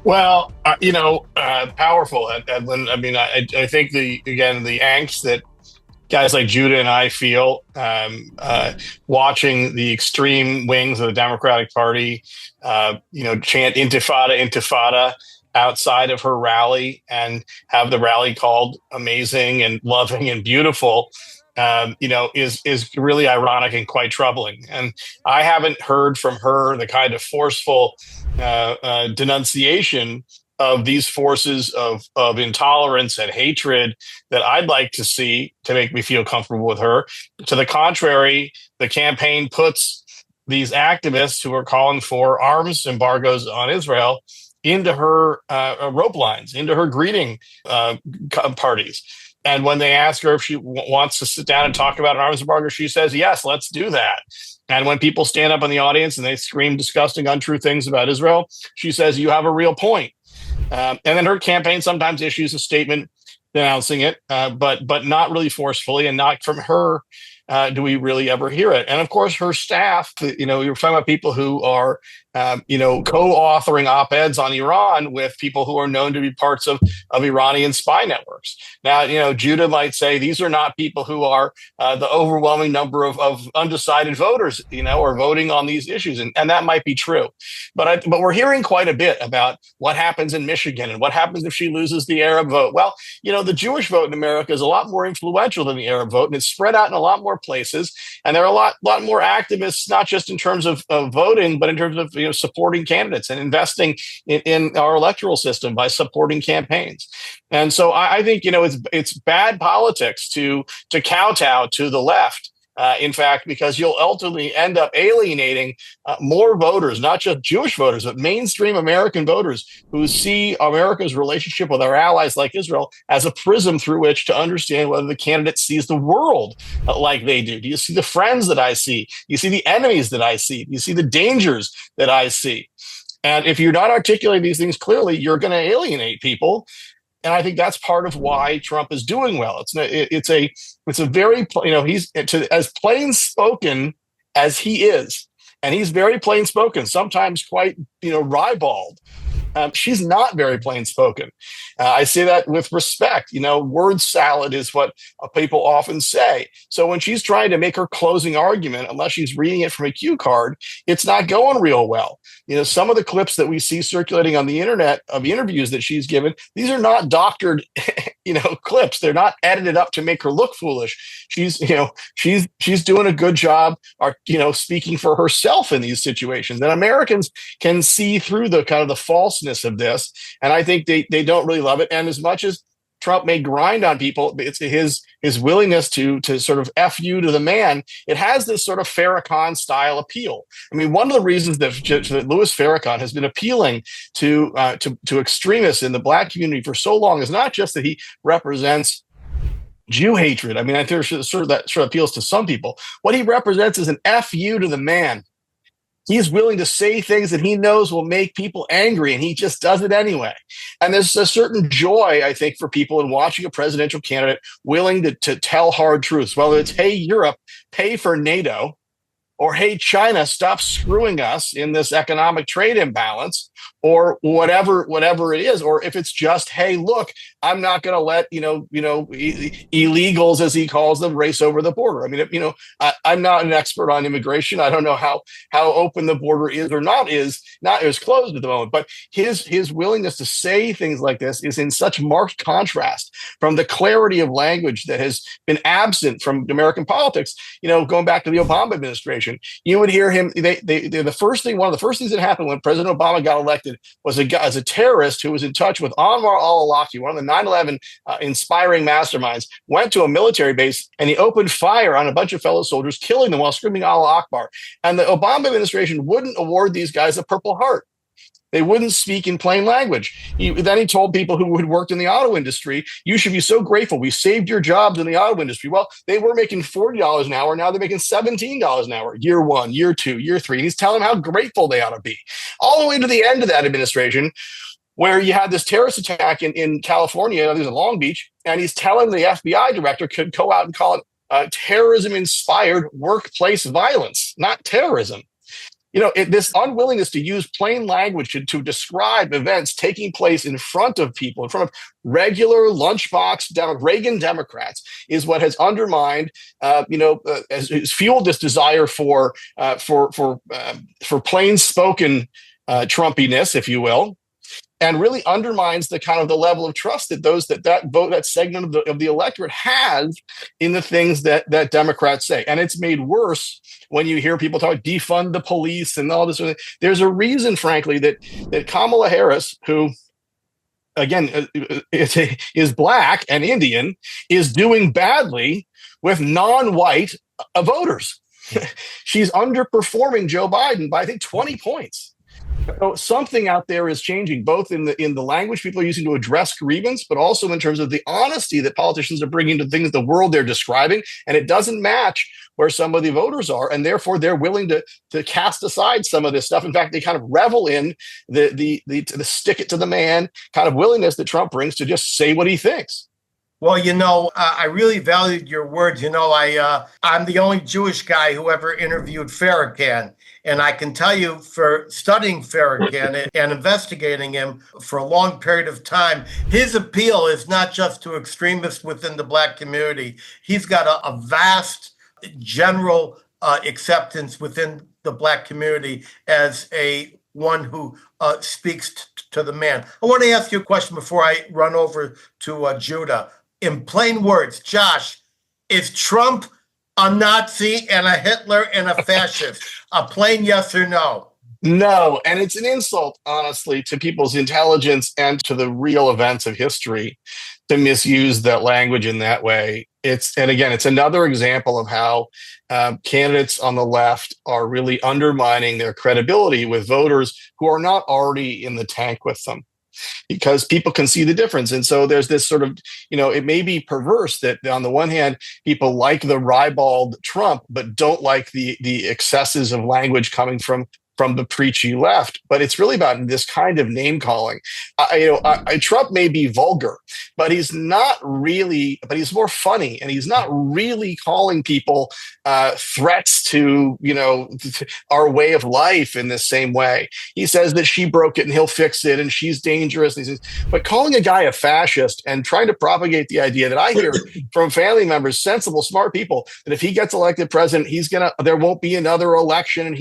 Well, powerful, Edwin. I mean, I think the angst that guys like Juda and I feel watching the extreme wings of the Democratic Party, chant intifada, intifada outside of her rally and have the rally called amazing and loving and beautiful, is really ironic and quite troubling. And I haven't heard from her the kind of forceful denunciation of these forces of intolerance and hatred that I'd like to see to make me feel comfortable with her. To the contrary, the campaign puts these activists who are calling for arms embargoes on Israel into her rope lines, into her greeting parties. And when they ask her if she wants to sit down and talk about an arms embargo, she says, yes, let's do that. And when people stand up in the audience and they scream disgusting, untrue things about Israel, she says, you have a real point. And then her campaign sometimes issues a statement denouncing it, but not really forcefully, and not from her do we really ever hear it. And of course, her staff, you're talking about people who are, co-authoring op-eds on Iran with people who are known to be parts of Iranian spy networks. Now, Judah might say these are not people who are the overwhelming number of undecided voters, or voting on these issues. And that might be true. But we're hearing quite a bit about what happens in Michigan and what happens if she loses the Arab vote. Well, the Jewish vote in America is a lot more influential than the Arab vote, and it's spread out in a lot more places. And there are a lot more activists, not just in terms of voting, but in terms of supporting candidates and investing in our electoral system by supporting campaigns. And so I think it's bad politics to kowtow to the left. In fact, because you'll ultimately end up alienating more voters, not just Jewish voters, but mainstream American voters who see America's relationship with our allies like Israel as a prism through which to understand whether the candidate sees the world like they do. Do you see the friends that I see? Do you see the enemies that I see? Do you see the dangers that I see? And if you're not articulating these things clearly, you're going to alienate people. And I think that's part of why Trump is doing well. It's a very, he's as plain spoken as he is. and he's very plain spoken, sometimes quite, ribald. She's not very plain spoken. I say that with respect. Word salad is what people often say. So when she's trying to make her closing argument, unless she's reading it from a cue card, it's not going real well. Some of the clips that we see circulating on the internet of interviews that she's given, these are not doctored, clips. They're not edited up to make her look foolish. She's doing a good job, speaking for herself in these situations. And Americans can see through the kind of the falseness of this. And I think they don't really love it. And as much as Trump may grind on people, it's his willingness to sort of F you to the man. It has this sort of Farrakhan style appeal. I mean, one of the reasons that Louis Farrakhan has been appealing to extremists in the Black community for so long is not just that he represents Jew hatred. I mean, I think that sort of appeals to some people. What he represents is an F you to the man. He's willing to say things that he knows will make people angry, and he just does it anyway. And there's a certain joy, I think, for people in watching a presidential candidate willing to tell hard truths, whether it's, hey, Europe, pay for NATO, or hey, China, stop screwing us in this economic trade imbalance, or whatever it is. Or if it's just, hey, look, I'm not going to let, illegals, as he calls them, race over the border. I mean, I'm not an expert on immigration. I don't know how open the border is or not is closed at the moment. But his willingness to say things like this is in such marked contrast from the clarity of language that has been absent from American politics. Going back to the Obama administration, you would hear him. One of the first things that happened when President Obama got elected was a terrorist who was in touch with Anwar al-Awlaki, one of the 9/11 inspiring masterminds, went to a military base and he opened fire on a bunch of fellow soldiers, killing them while screaming Allah Akbar. And the Obama administration wouldn't award these guys a Purple Heart. They wouldn't speak in plain language. Then he told people who had worked in the auto industry, you should be so grateful. We saved your jobs in the auto industry. Well, they were making $40 an hour. Now they're making $17 an hour, year 1, year 2, year 3. And he's telling them how grateful they ought to be. All the way to the end of that administration, where you had this terrorist attack in California, there's in Long Beach, and he's telling the FBI director could go out and call it terrorism-inspired workplace violence, not terrorism. This unwillingness to use plain language to describe events taking place in front of people, in front of regular lunchbox Reagan Democrats, is what has undermined, has fueled this desire for plain spoken Trumpiness, if you will, and really undermines the kind of the level of trust that that segment of the electorate has in the things that Democrats say. And it's made worse when you hear people talk defund the police and all this. There's a reason, frankly, that Kamala Harris, who again is Black and Indian, is doing badly with non-white voters. She's underperforming Joe Biden by, I think, 20 points. So something out there is changing, both in the language people are using to address grievance, but also in terms of the honesty that politicians are bringing to things, the world they're describing, and it doesn't match where some of the voters are, and therefore they're willing to cast aside some of this stuff. In fact, they kind of revel in the stick it to the man kind of willingness that Trump brings to just say what he thinks. Well, I really valued your words. I'm the only Jewish guy who ever interviewed Farrakhan. And I can tell you, for studying Farrakhan and investigating him for a long period of time, his appeal is not just to extremists within the Black community. He's got a vast general acceptance within the Black community as one who speaks to the man. I want to ask you a question before I run over to Juda. In plain words, Josh, is Trump a Nazi and a Hitler and a fascist? A plain yes or no? No, and it's an insult, honestly, to people's intelligence and to the real events of history to misuse that language in that way. It's another example of how candidates on the left are really undermining their credibility with voters who are not already in the tank with them, because people can see the difference. And so there's this sort of, it may be perverse that on the one hand, people like the ribald Trump, but don't like the excesses of language coming from from the preachy left, but it's really about this kind of name calling. Trump may be vulgar, but he's not really. But he's more funny, and he's not really calling people threats to our way of life in the same way. He says that she broke it and he'll fix it, and she's dangerous. And he says, but calling a guy a fascist and trying to propagate the idea that I hear from family members, sensible, smart people, that if he gets elected president, there won't be another election, and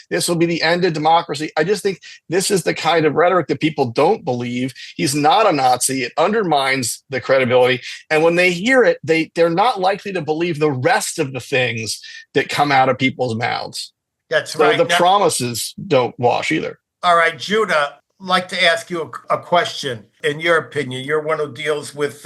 this will be the end of democracy. I just think this is the kind of rhetoric that people don't believe. He's not a Nazi. It undermines the credibility. And when they hear it, they're not likely to believe the rest of the things that come out of people's mouths. That's right. So the promises don't wash either. All right, Judah, I'd like to ask you a question. In your opinion, you're one who deals with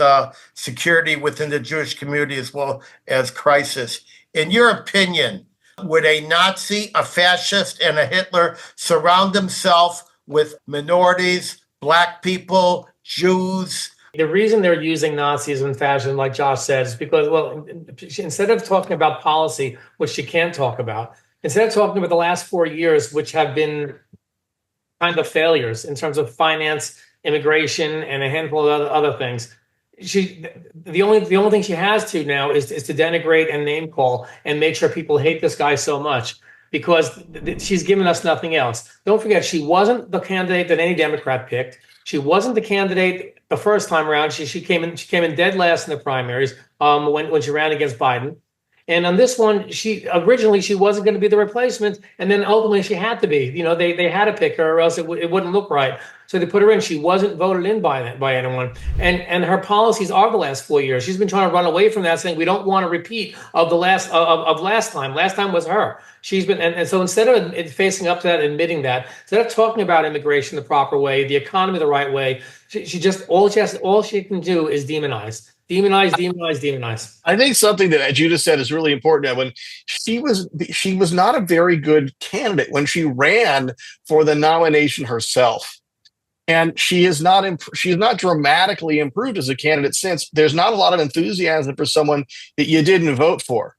security within the Jewish community as well as crisis. In your opinion, would a Nazi, a fascist, and a Hitler surround himself with minorities, black people, Jews? The reason they're using Nazis and fascism, like Josh said, is because, instead of talking about policy, which she can't talk about, instead of talking about the last 4 years, which have been kind of failures in terms of finance, immigration, and a handful of other things, the only thing she has to now is to denigrate and name call and make sure people hate this guy so much, because she's given us nothing else. Don't forget, she wasn't the candidate that any Democrat picked. She wasn't the candidate the first time around. She came in dead last in the primaries when she ran against Biden. And on this one, originally she wasn't going to be the replacement, and then ultimately she had to be. They had to pick her, or else it wouldn't look right. So they put her in. She wasn't voted in by anyone. And her policies are the last 4 years. She's been trying to run away from that, saying we don't want a repeat of the last time. Last time was her. She's been, and so instead of facing up to that, admitting that, instead of talking about immigration the proper way, the economy the right way, all she can do is demonize. Demonize. I think something that Juda said is really important. When she was not a very good candidate when she ran for the nomination herself, and she is not dramatically improved as a candidate since. There's not a lot of enthusiasm for someone that you didn't vote for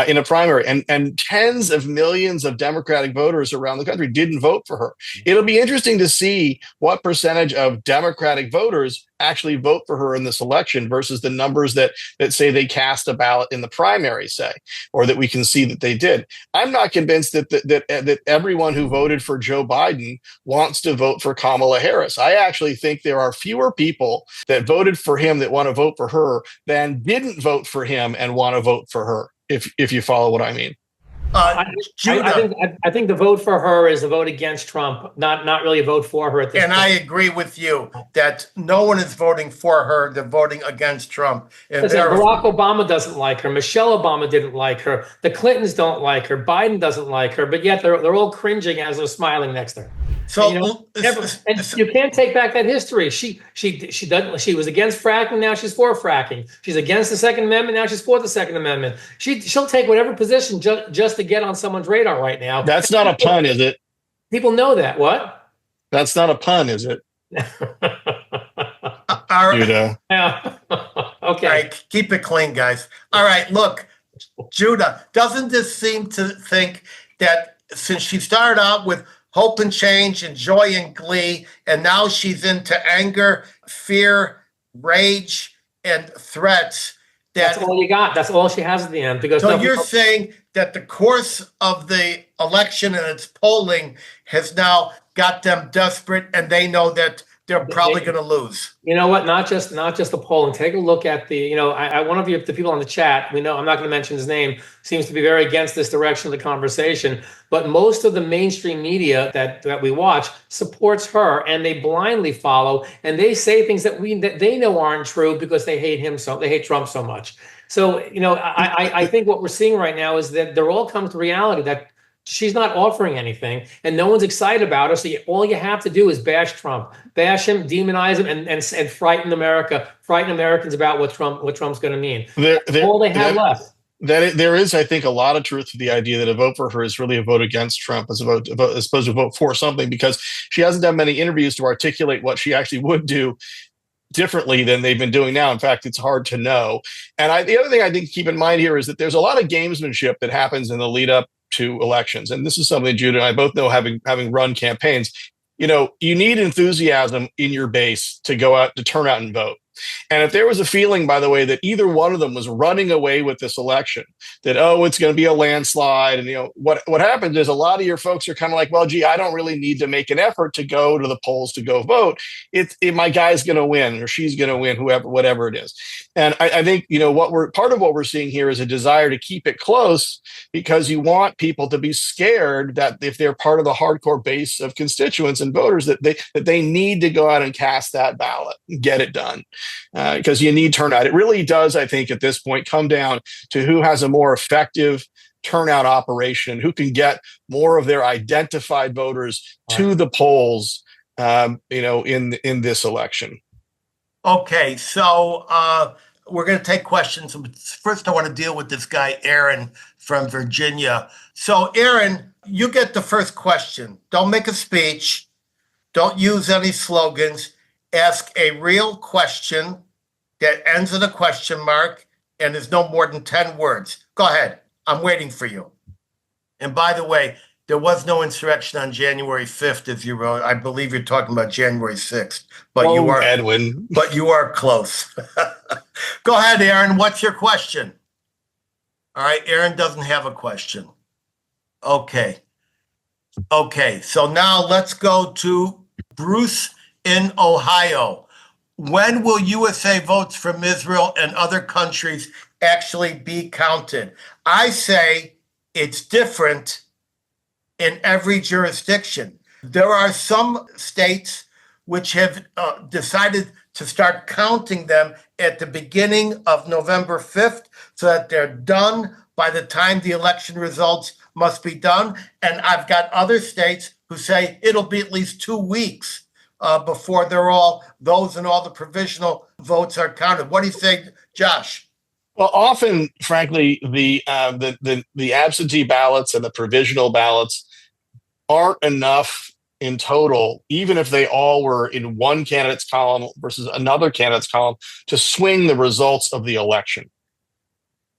in a primary, and tens of millions of Democratic voters around the country didn't vote for her. It'll be interesting to see what percentage of Democratic voters actually vote for her in this election versus the numbers that say they cast a ballot in the primary, say, or that we can see that they did. I'm not convinced that everyone who voted for Joe Biden wants to vote for Kamala Harris. I actually think there are fewer people that voted for him that want to vote for her than didn't vote for him and want to vote for her. If you follow what I mean. I think the vote for her is a vote against Trump, not really a vote for her at this point. I agree with you that no one is voting for her. They're voting against Trump. Barack Obama doesn't like her. Michelle Obama didn't like her. The Clintons don't like her. Biden doesn't like her. But yet they're all cringing as they're smiling next to her. So you can't take back that history. She was against fracking, now she's for fracking. She's against the Second Amendment, now she's for the Second Amendment. She'll take whatever position just to get on someone's radar right now. That's not a pun, is it? People know that. What? That's not a pun, is it? Judah. Yeah. Okay. All right, keep it clean, guys. All right, look, Judah, doesn't this seem to think that since she started out with hope and change and joy and glee, and now she's into anger, fear, rage, and threats. That's all you got. That's all she has at the end. So you're saying that the course of the election and its polling has now got them desperate, and they know that they're probably going to lose. You know what? Not just the polling. Take a look at the. One of the people on the chat. We know I'm not going to mention his name. Seems to be very against this direction of the conversation. But most of the mainstream media that we watch supports her, and they blindly follow, and they say things that they know aren't true because they hate him they hate Trump so much. So I think what we're seeing right now is that they're all come to reality that she's not offering anything, and no one's excited about her. So all you have to do is bash Trump, bash him, demonize him, and frighten Americans about what Trump's going to mean. All they have left. There is, I think, a lot of truth to the idea that a vote for her is really a vote against Trump as opposed to a vote for something, because she hasn't done many interviews to articulate what she actually would do differently than they've been doing now. In fact, it's hard to know. And the other thing I think to keep in mind here is that there's a lot of gamesmanship that happens in the lead up to elections, and this is something Judah and I both know, having run campaigns. You need enthusiasm in your base to go out, to turn out and vote. And if there was a feeling, by the way, that either one of them was running away with this election, that, it's going to be a landslide, and what happens is a lot of your folks are kind of like, well, gee, I don't really need to make an effort to go to the polls to go vote. My guy's going to win, or she's going to win, whatever it is. And I think part of what we're seeing here is a desire to keep it close, because you want people to be scared that if they're part of the hardcore base of constituents and voters, that they need to go out and cast that ballot, get it done. Because you need turnout. It really does, I think, at this point, come down to who has a more effective turnout operation, who can get more of their identified voters to the polls, in this election. Okay, so we're going to take questions. First, I want to deal with this guy, Aaron from Virginia. So, Aaron, you get the first question. Don't make a speech. Don't use any slogans. Ask a real question that ends in a question mark and is no more than 10 words. Go ahead. I'm waiting for you. And by the way, there was no insurrection on January 5th, as you wrote. I believe you're talking about January 6th. But you are, Edwin. But you are close. Go ahead, Aaron. What's your question? All right. Aaron doesn't have a question. Okay. So now let's go to Bruce in Ohio. When will USA votes from Israel and other countries actually be counted? I say it's different in every jurisdiction. There are some states which have decided to start counting them at the beginning of November 5th so that they're done by the time the election results must be done. And I've got other states who say it'll be at least 2 weeks before those and all the provisional votes are counted. What do you think, Josh? Well, often, frankly, the absentee ballots and the provisional ballots aren't enough in total, even if they all were in one candidate's column versus another candidate's column, to swing the results of the election.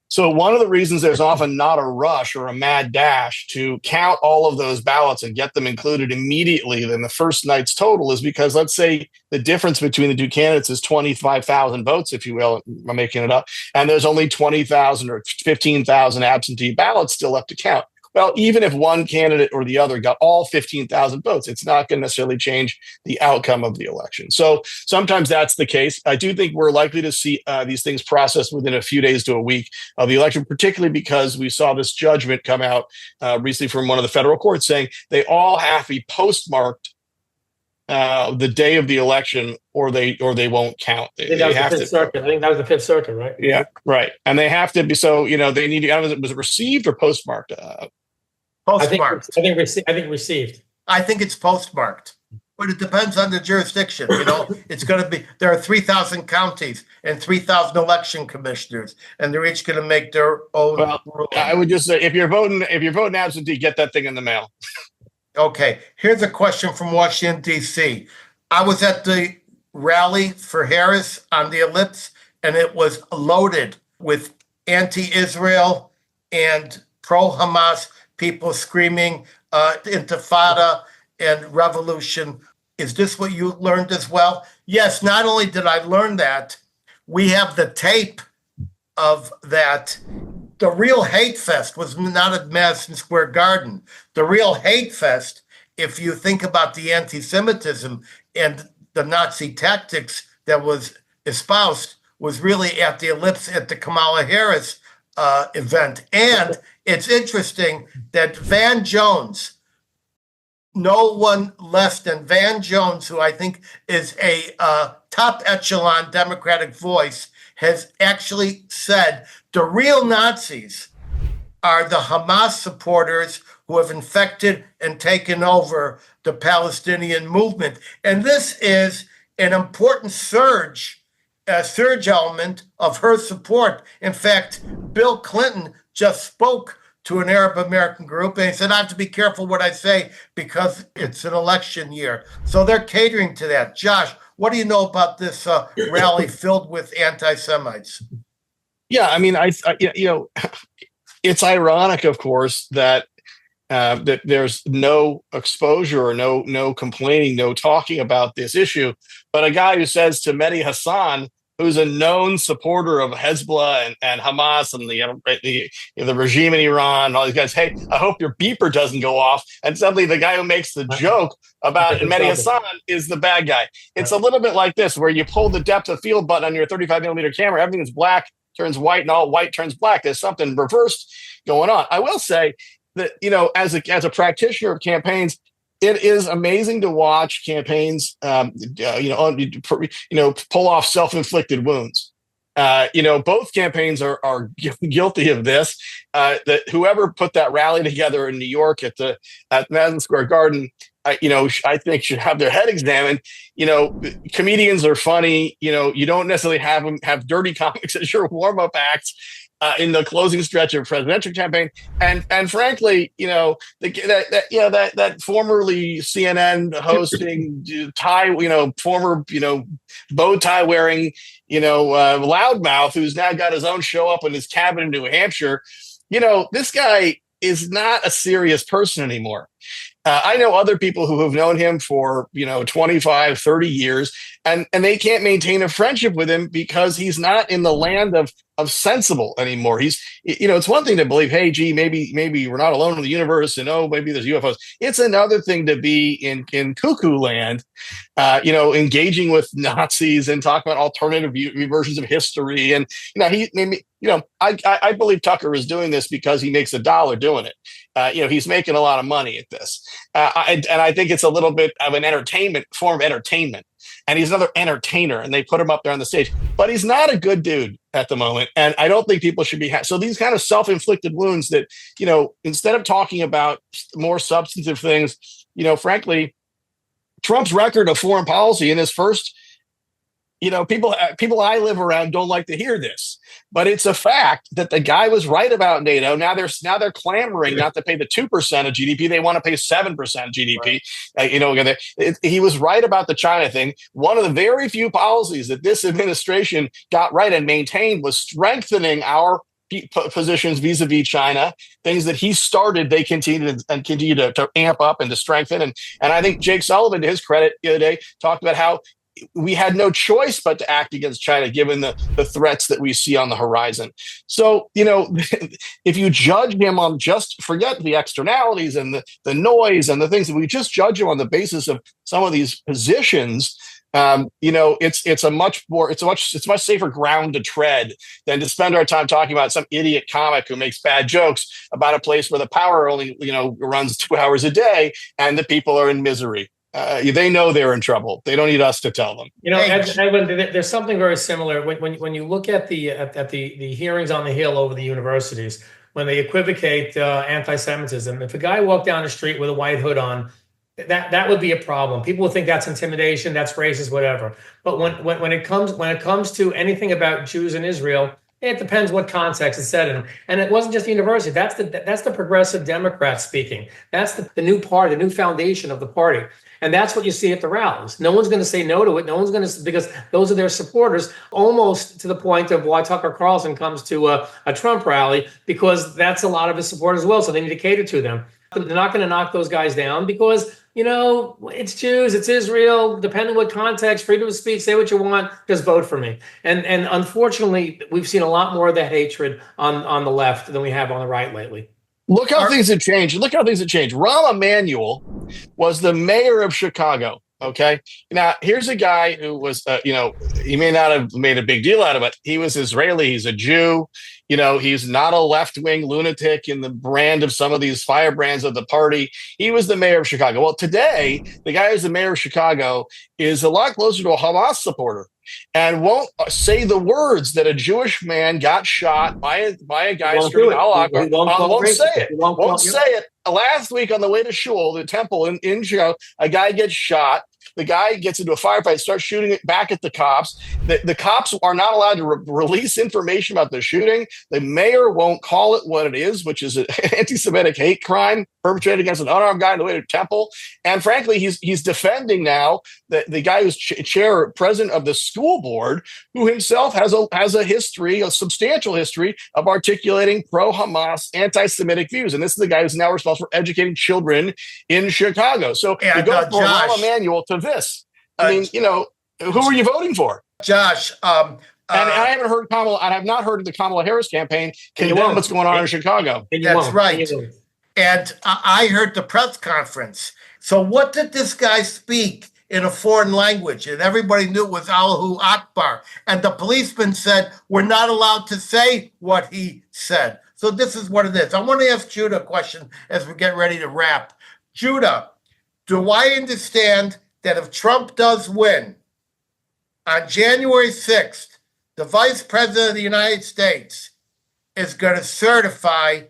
So one of the reasons there's often not a rush or a mad dash to count all of those ballots and get them included immediately in the first night's total is because, let's say, the difference between the two candidates is 25,000 votes, if you will. I'm making it up. And there's only 20,000 or 15,000 absentee ballots still left to count. Well, even if one candidate or the other got all 15,000 votes, it's not going to necessarily change the outcome of the election. So sometimes that's the case. I do think we're likely to see these things processed within a few days to a week of the election, particularly because we saw this judgment come out recently from one of the federal courts saying they all have to be postmarked the day of the election, or they won't count. I think that was the Fifth Circuit, right? Yeah, right. And they have to be, so they need to. Was it received or postmarked? Postmarked. I think received. I think it's postmarked, but it depends on the jurisdiction. It's going to be, there are 3,000 counties and 3,000 election commissioners, and they're each going to make their own. Well, I would just say if you're voting absentee, get that thing in the mail. Okay, here's a question from Washington, D.C. I was at the rally for Harris on the Ellipse, and it was loaded with anti-Israel and pro-Hamas people screaming intifada and revolution. Is this what you learned as well? Yes, not only did I learn that, we have the tape of that. The real hate fest was not at Madison Square Garden. The real hate fest, if you think about the anti-Semitism and the Nazi tactics that was espoused, was really at the Ellipse at the Kamala Harris event. And it's interesting that Van Jones, no one less than Van Jones, who I think is a top echelon Democratic voice, has actually said the real Nazis are the Hamas supporters who have infected and taken over the Palestinian movement. And this is an important surge element of her support. In fact, Bill Clinton just spoke to an Arab American group, and he said, I have to be careful what I say because it's an election year. So they're catering to that. Josh, what do you know about this rally filled with anti-Semites? Yeah, I mean, it's ironic, of course, that that there's no exposure or no complaining, no talking about this issue. But a guy who says to Mehdi Hassan, who's a known supporter of Hezbollah and Hamas and the regime in Iran, all these guys, hey, I hope your beeper doesn't go off. And suddenly the guy who makes the joke about Mehdi Hassan is the bad guy. It's a little bit like this, where you pull the depth of field button on your 35 millimeter camera, everything that's black turns white and all white turns black. There's something reversed going on. I will say that, as a practitioner of campaigns, it is amazing to watch campaigns, pull off self-inflicted wounds. Both campaigns are guilty of this. That whoever put that rally together in New York at Madison Square Garden, I think should have their head examined. Comedians are funny. You don't necessarily have dirty comics as your warm-up acts in the closing stretch of a presidential campaign. And frankly, that formerly CNN hosting former bow tie wearing loudmouth who's now got his own show up in his cabin in New Hampshire. This guy is not a serious person anymore. I know other people who have known him for 25, 30 years, and they can't maintain a friendship with him because he's not in the land of sensible anymore. He's, it's one thing to believe, hey, gee, maybe we're not alone in the universe, and maybe there's UFOs. It's another thing to be in cuckoo land, engaging with Nazis and talking about alternative versions of history. And I believe Tucker is doing this because he makes $1 doing it. He's making a lot of money at this. And I think it's a little bit of an form of entertainment. And he's another entertainer, and they put him up there on the stage. But he's not a good dude at the moment. And I don't think people should be. So these kind of self-inflicted wounds that, instead of talking about more substantive things, frankly, Trump's record of foreign policy in his first, people I live around don't like to hear this. But it's a fact that the guy was right about NATO. Now they're clamoring not to pay the 2% of GDP. They want to pay 7% of GDP. Right. He was right about the China thing. One of the very few policies that this administration got right and maintained was strengthening our positions vis-a-vis China. Things that he started, they continue to amp up and to strengthen. And I think Jake Sullivan, to his credit, the other day talked about how we had no choice but to act against China, given the threats that we see on the horizon. So, if you judge him on just forget the externalities and the noise and the things that we just judge him on the basis of some of these positions, it's much safer ground to tread than to spend our time talking about some idiot comic who makes bad jokes about a place where the power only, runs 2 hours a day and the people are in misery. They know they're in trouble. They don't need us to tell them. Edwin, there's something very similar when you look at the hearings on the Hill over the universities, when they equivocate anti-Semitism. If a guy walked down the street with a white hood on, that would be a problem. People would think that's intimidation, that's racist, whatever. But when it comes to anything about Jews in Israel, it depends what context it's said in. And it wasn't just the university. That's the progressive Democrats speaking. That's the new party, the new foundation of the party. And that's what you see at the rallies. No one's going to say no to it. No one's going to, because those are their supporters, almost to the point of why Tucker Carlson comes to a Trump rally, because that's a lot of his support as well. So they need to cater to them. They're not going to knock those guys down because, it's Jews, it's Israel, depending what context, freedom of speech, say what you want, just vote for me. And unfortunately, we've seen a lot more of that hatred on the left than we have on the right lately. Look how things have changed. Rahm Emanuel was the mayor of Chicago. Okay. Now, here's a guy who was, he may not have made a big deal out of it. He was Israeli. He's a Jew. He's not a left-wing lunatic in the brand of some of these firebrands of the party. He was the mayor of Chicago. Well, today, the guy who's the mayor of Chicago is a lot closer to a Hamas supporter and won't say the words that a Jewish man got shot by a guy screaming Allah Akbar. Won't say it. Last week on the way to Shul, the temple in Chicago, a guy gets shot. The guy gets into a firefight, starts shooting it back at the cops. The cops are not allowed to release information about the shooting. The mayor won't call it what it is, which is an anti-Semitic hate crime perpetrated against an unarmed guy on the way to temple. And frankly, he's defending now the guy who's president of the school board, who himself has a history, a substantial history of articulating pro-Hamas, anti-Semitic views. And this is the guy who's now responsible for educating children in Chicago. So you go from Rahm Emanuel to this. I mean, who are you voting for? Josh, and I haven't heard I have not heard of the Kamala Harris campaign condemn what's going on in Chicago. That's right. And I heard the press conference. So what did this guy speak in a foreign language? And everybody knew it was Allahu Akbar. And the policeman said, we're not allowed to say what he said. So this is what it is. I want to ask Juda a question as we get ready to wrap. Juda, do I understand that if Trump does win on January 6th, the vice president of the United States is going to certify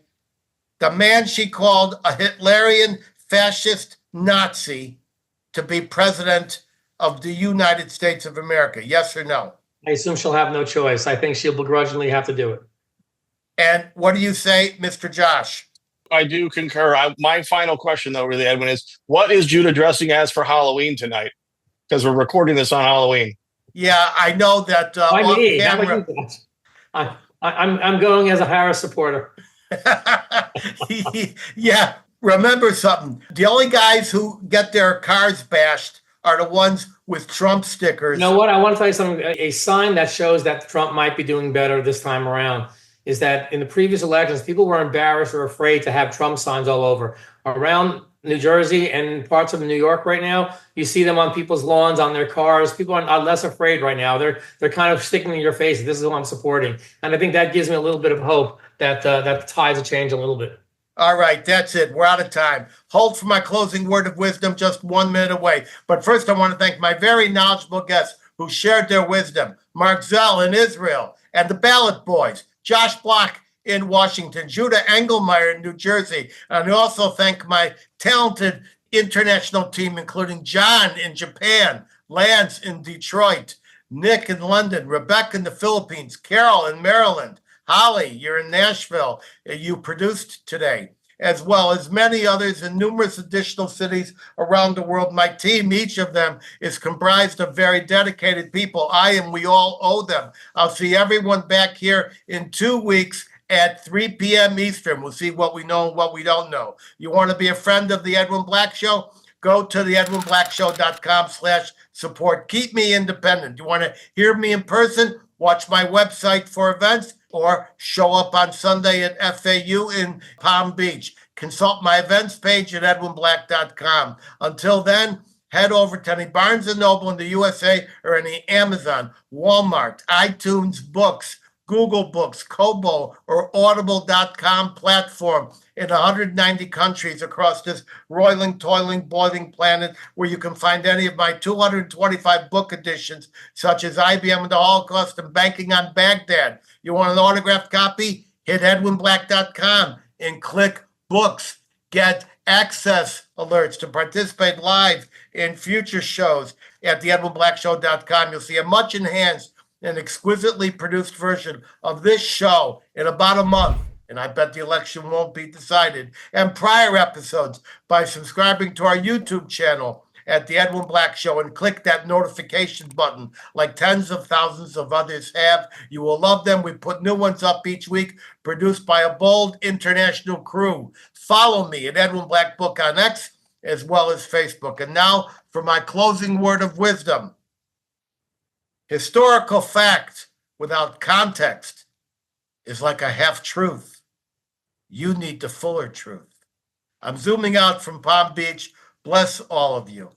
the man she called a Hitlerian fascist Nazi to be president of the United States of America? Yes or no? I assume she'll have no choice. I think she'll begrudgingly have to do it. And what do you say, Mr. Josh? I do concur. My final question, though, really, Edwin, is what is Judah dressing as for Halloween tonight? Because we're recording this on Halloween. Yeah, I know that. I'm going as a Harris supporter. Yeah, remember something. The only guys who get their cars bashed are the ones with Trump stickers. You know what? I want to tell you something. A sign that shows that Trump might be doing better this time around is that in the previous elections, people were embarrassed or afraid to have Trump signs all over. Around New Jersey and parts of New York right now, you see them on people's lawns, on their cars. People are less afraid right now. They're kind of sticking in your face. This is who I'm supporting. And I think that gives me a little bit of hope that the tides will change a little bit. All right, that's it. We're out of time. Hold for my closing word of wisdom, just 1 minute away. But first, I want to thank my very knowledgeable guests who shared their wisdom. Marc Zell in Israel and the Ballot Boys, Josh Block in Washington, Juda Engelmayer in New Jersey. And I also thank my talented international team, including John in Japan, Lance in Detroit, Nick in London, Rebecca in the Philippines, Carol in Maryland, Holly, you're in Nashville. You produced today, as well as many others in numerous additional cities around the world. My team, each of them, is comprised of very dedicated people. We all owe them. I'll see everyone back here in 2 weeks at 3 p.m. Eastern. We'll see what we know and what we don't know. You want to be a friend of the Edwin Black Show? Go to the edwinblackshow.com/support. Keep me independent. You want to hear me in person? Watch my website for events or show up on Sunday at FAU in Palm Beach. Consult my events page at edwinblack.com. Until then, head over to any Barnes & Noble in the USA or any Amazon, Walmart, iTunes Books, Google Books, Kobo, or Audible.com platform in 190 countries across this roiling, toiling, boiling planet, where you can find any of my 225 book editions, such as IBM and the Holocaust and Banking on Baghdad. You want an autographed copy? Hit edwinblack.com and click books. Get access alerts to participate live in future shows at the edwinblackshow.com. You'll see a much enhanced and exquisitely produced version of this show in about a month, and I bet the election won't be decided, and prior episodes by subscribing to our YouTube channel at the Edwin Black Show and click that notification button like tens of thousands of others have. You will love them. We put new ones up each week, produced by a bold international crew. Follow me at Edwin Black Book on X as well as Facebook. And now for my closing word of wisdom. Historical fact without context is like a half-truth. You need the fuller truth. I'm zooming out from Palm Beach. Bless all of you.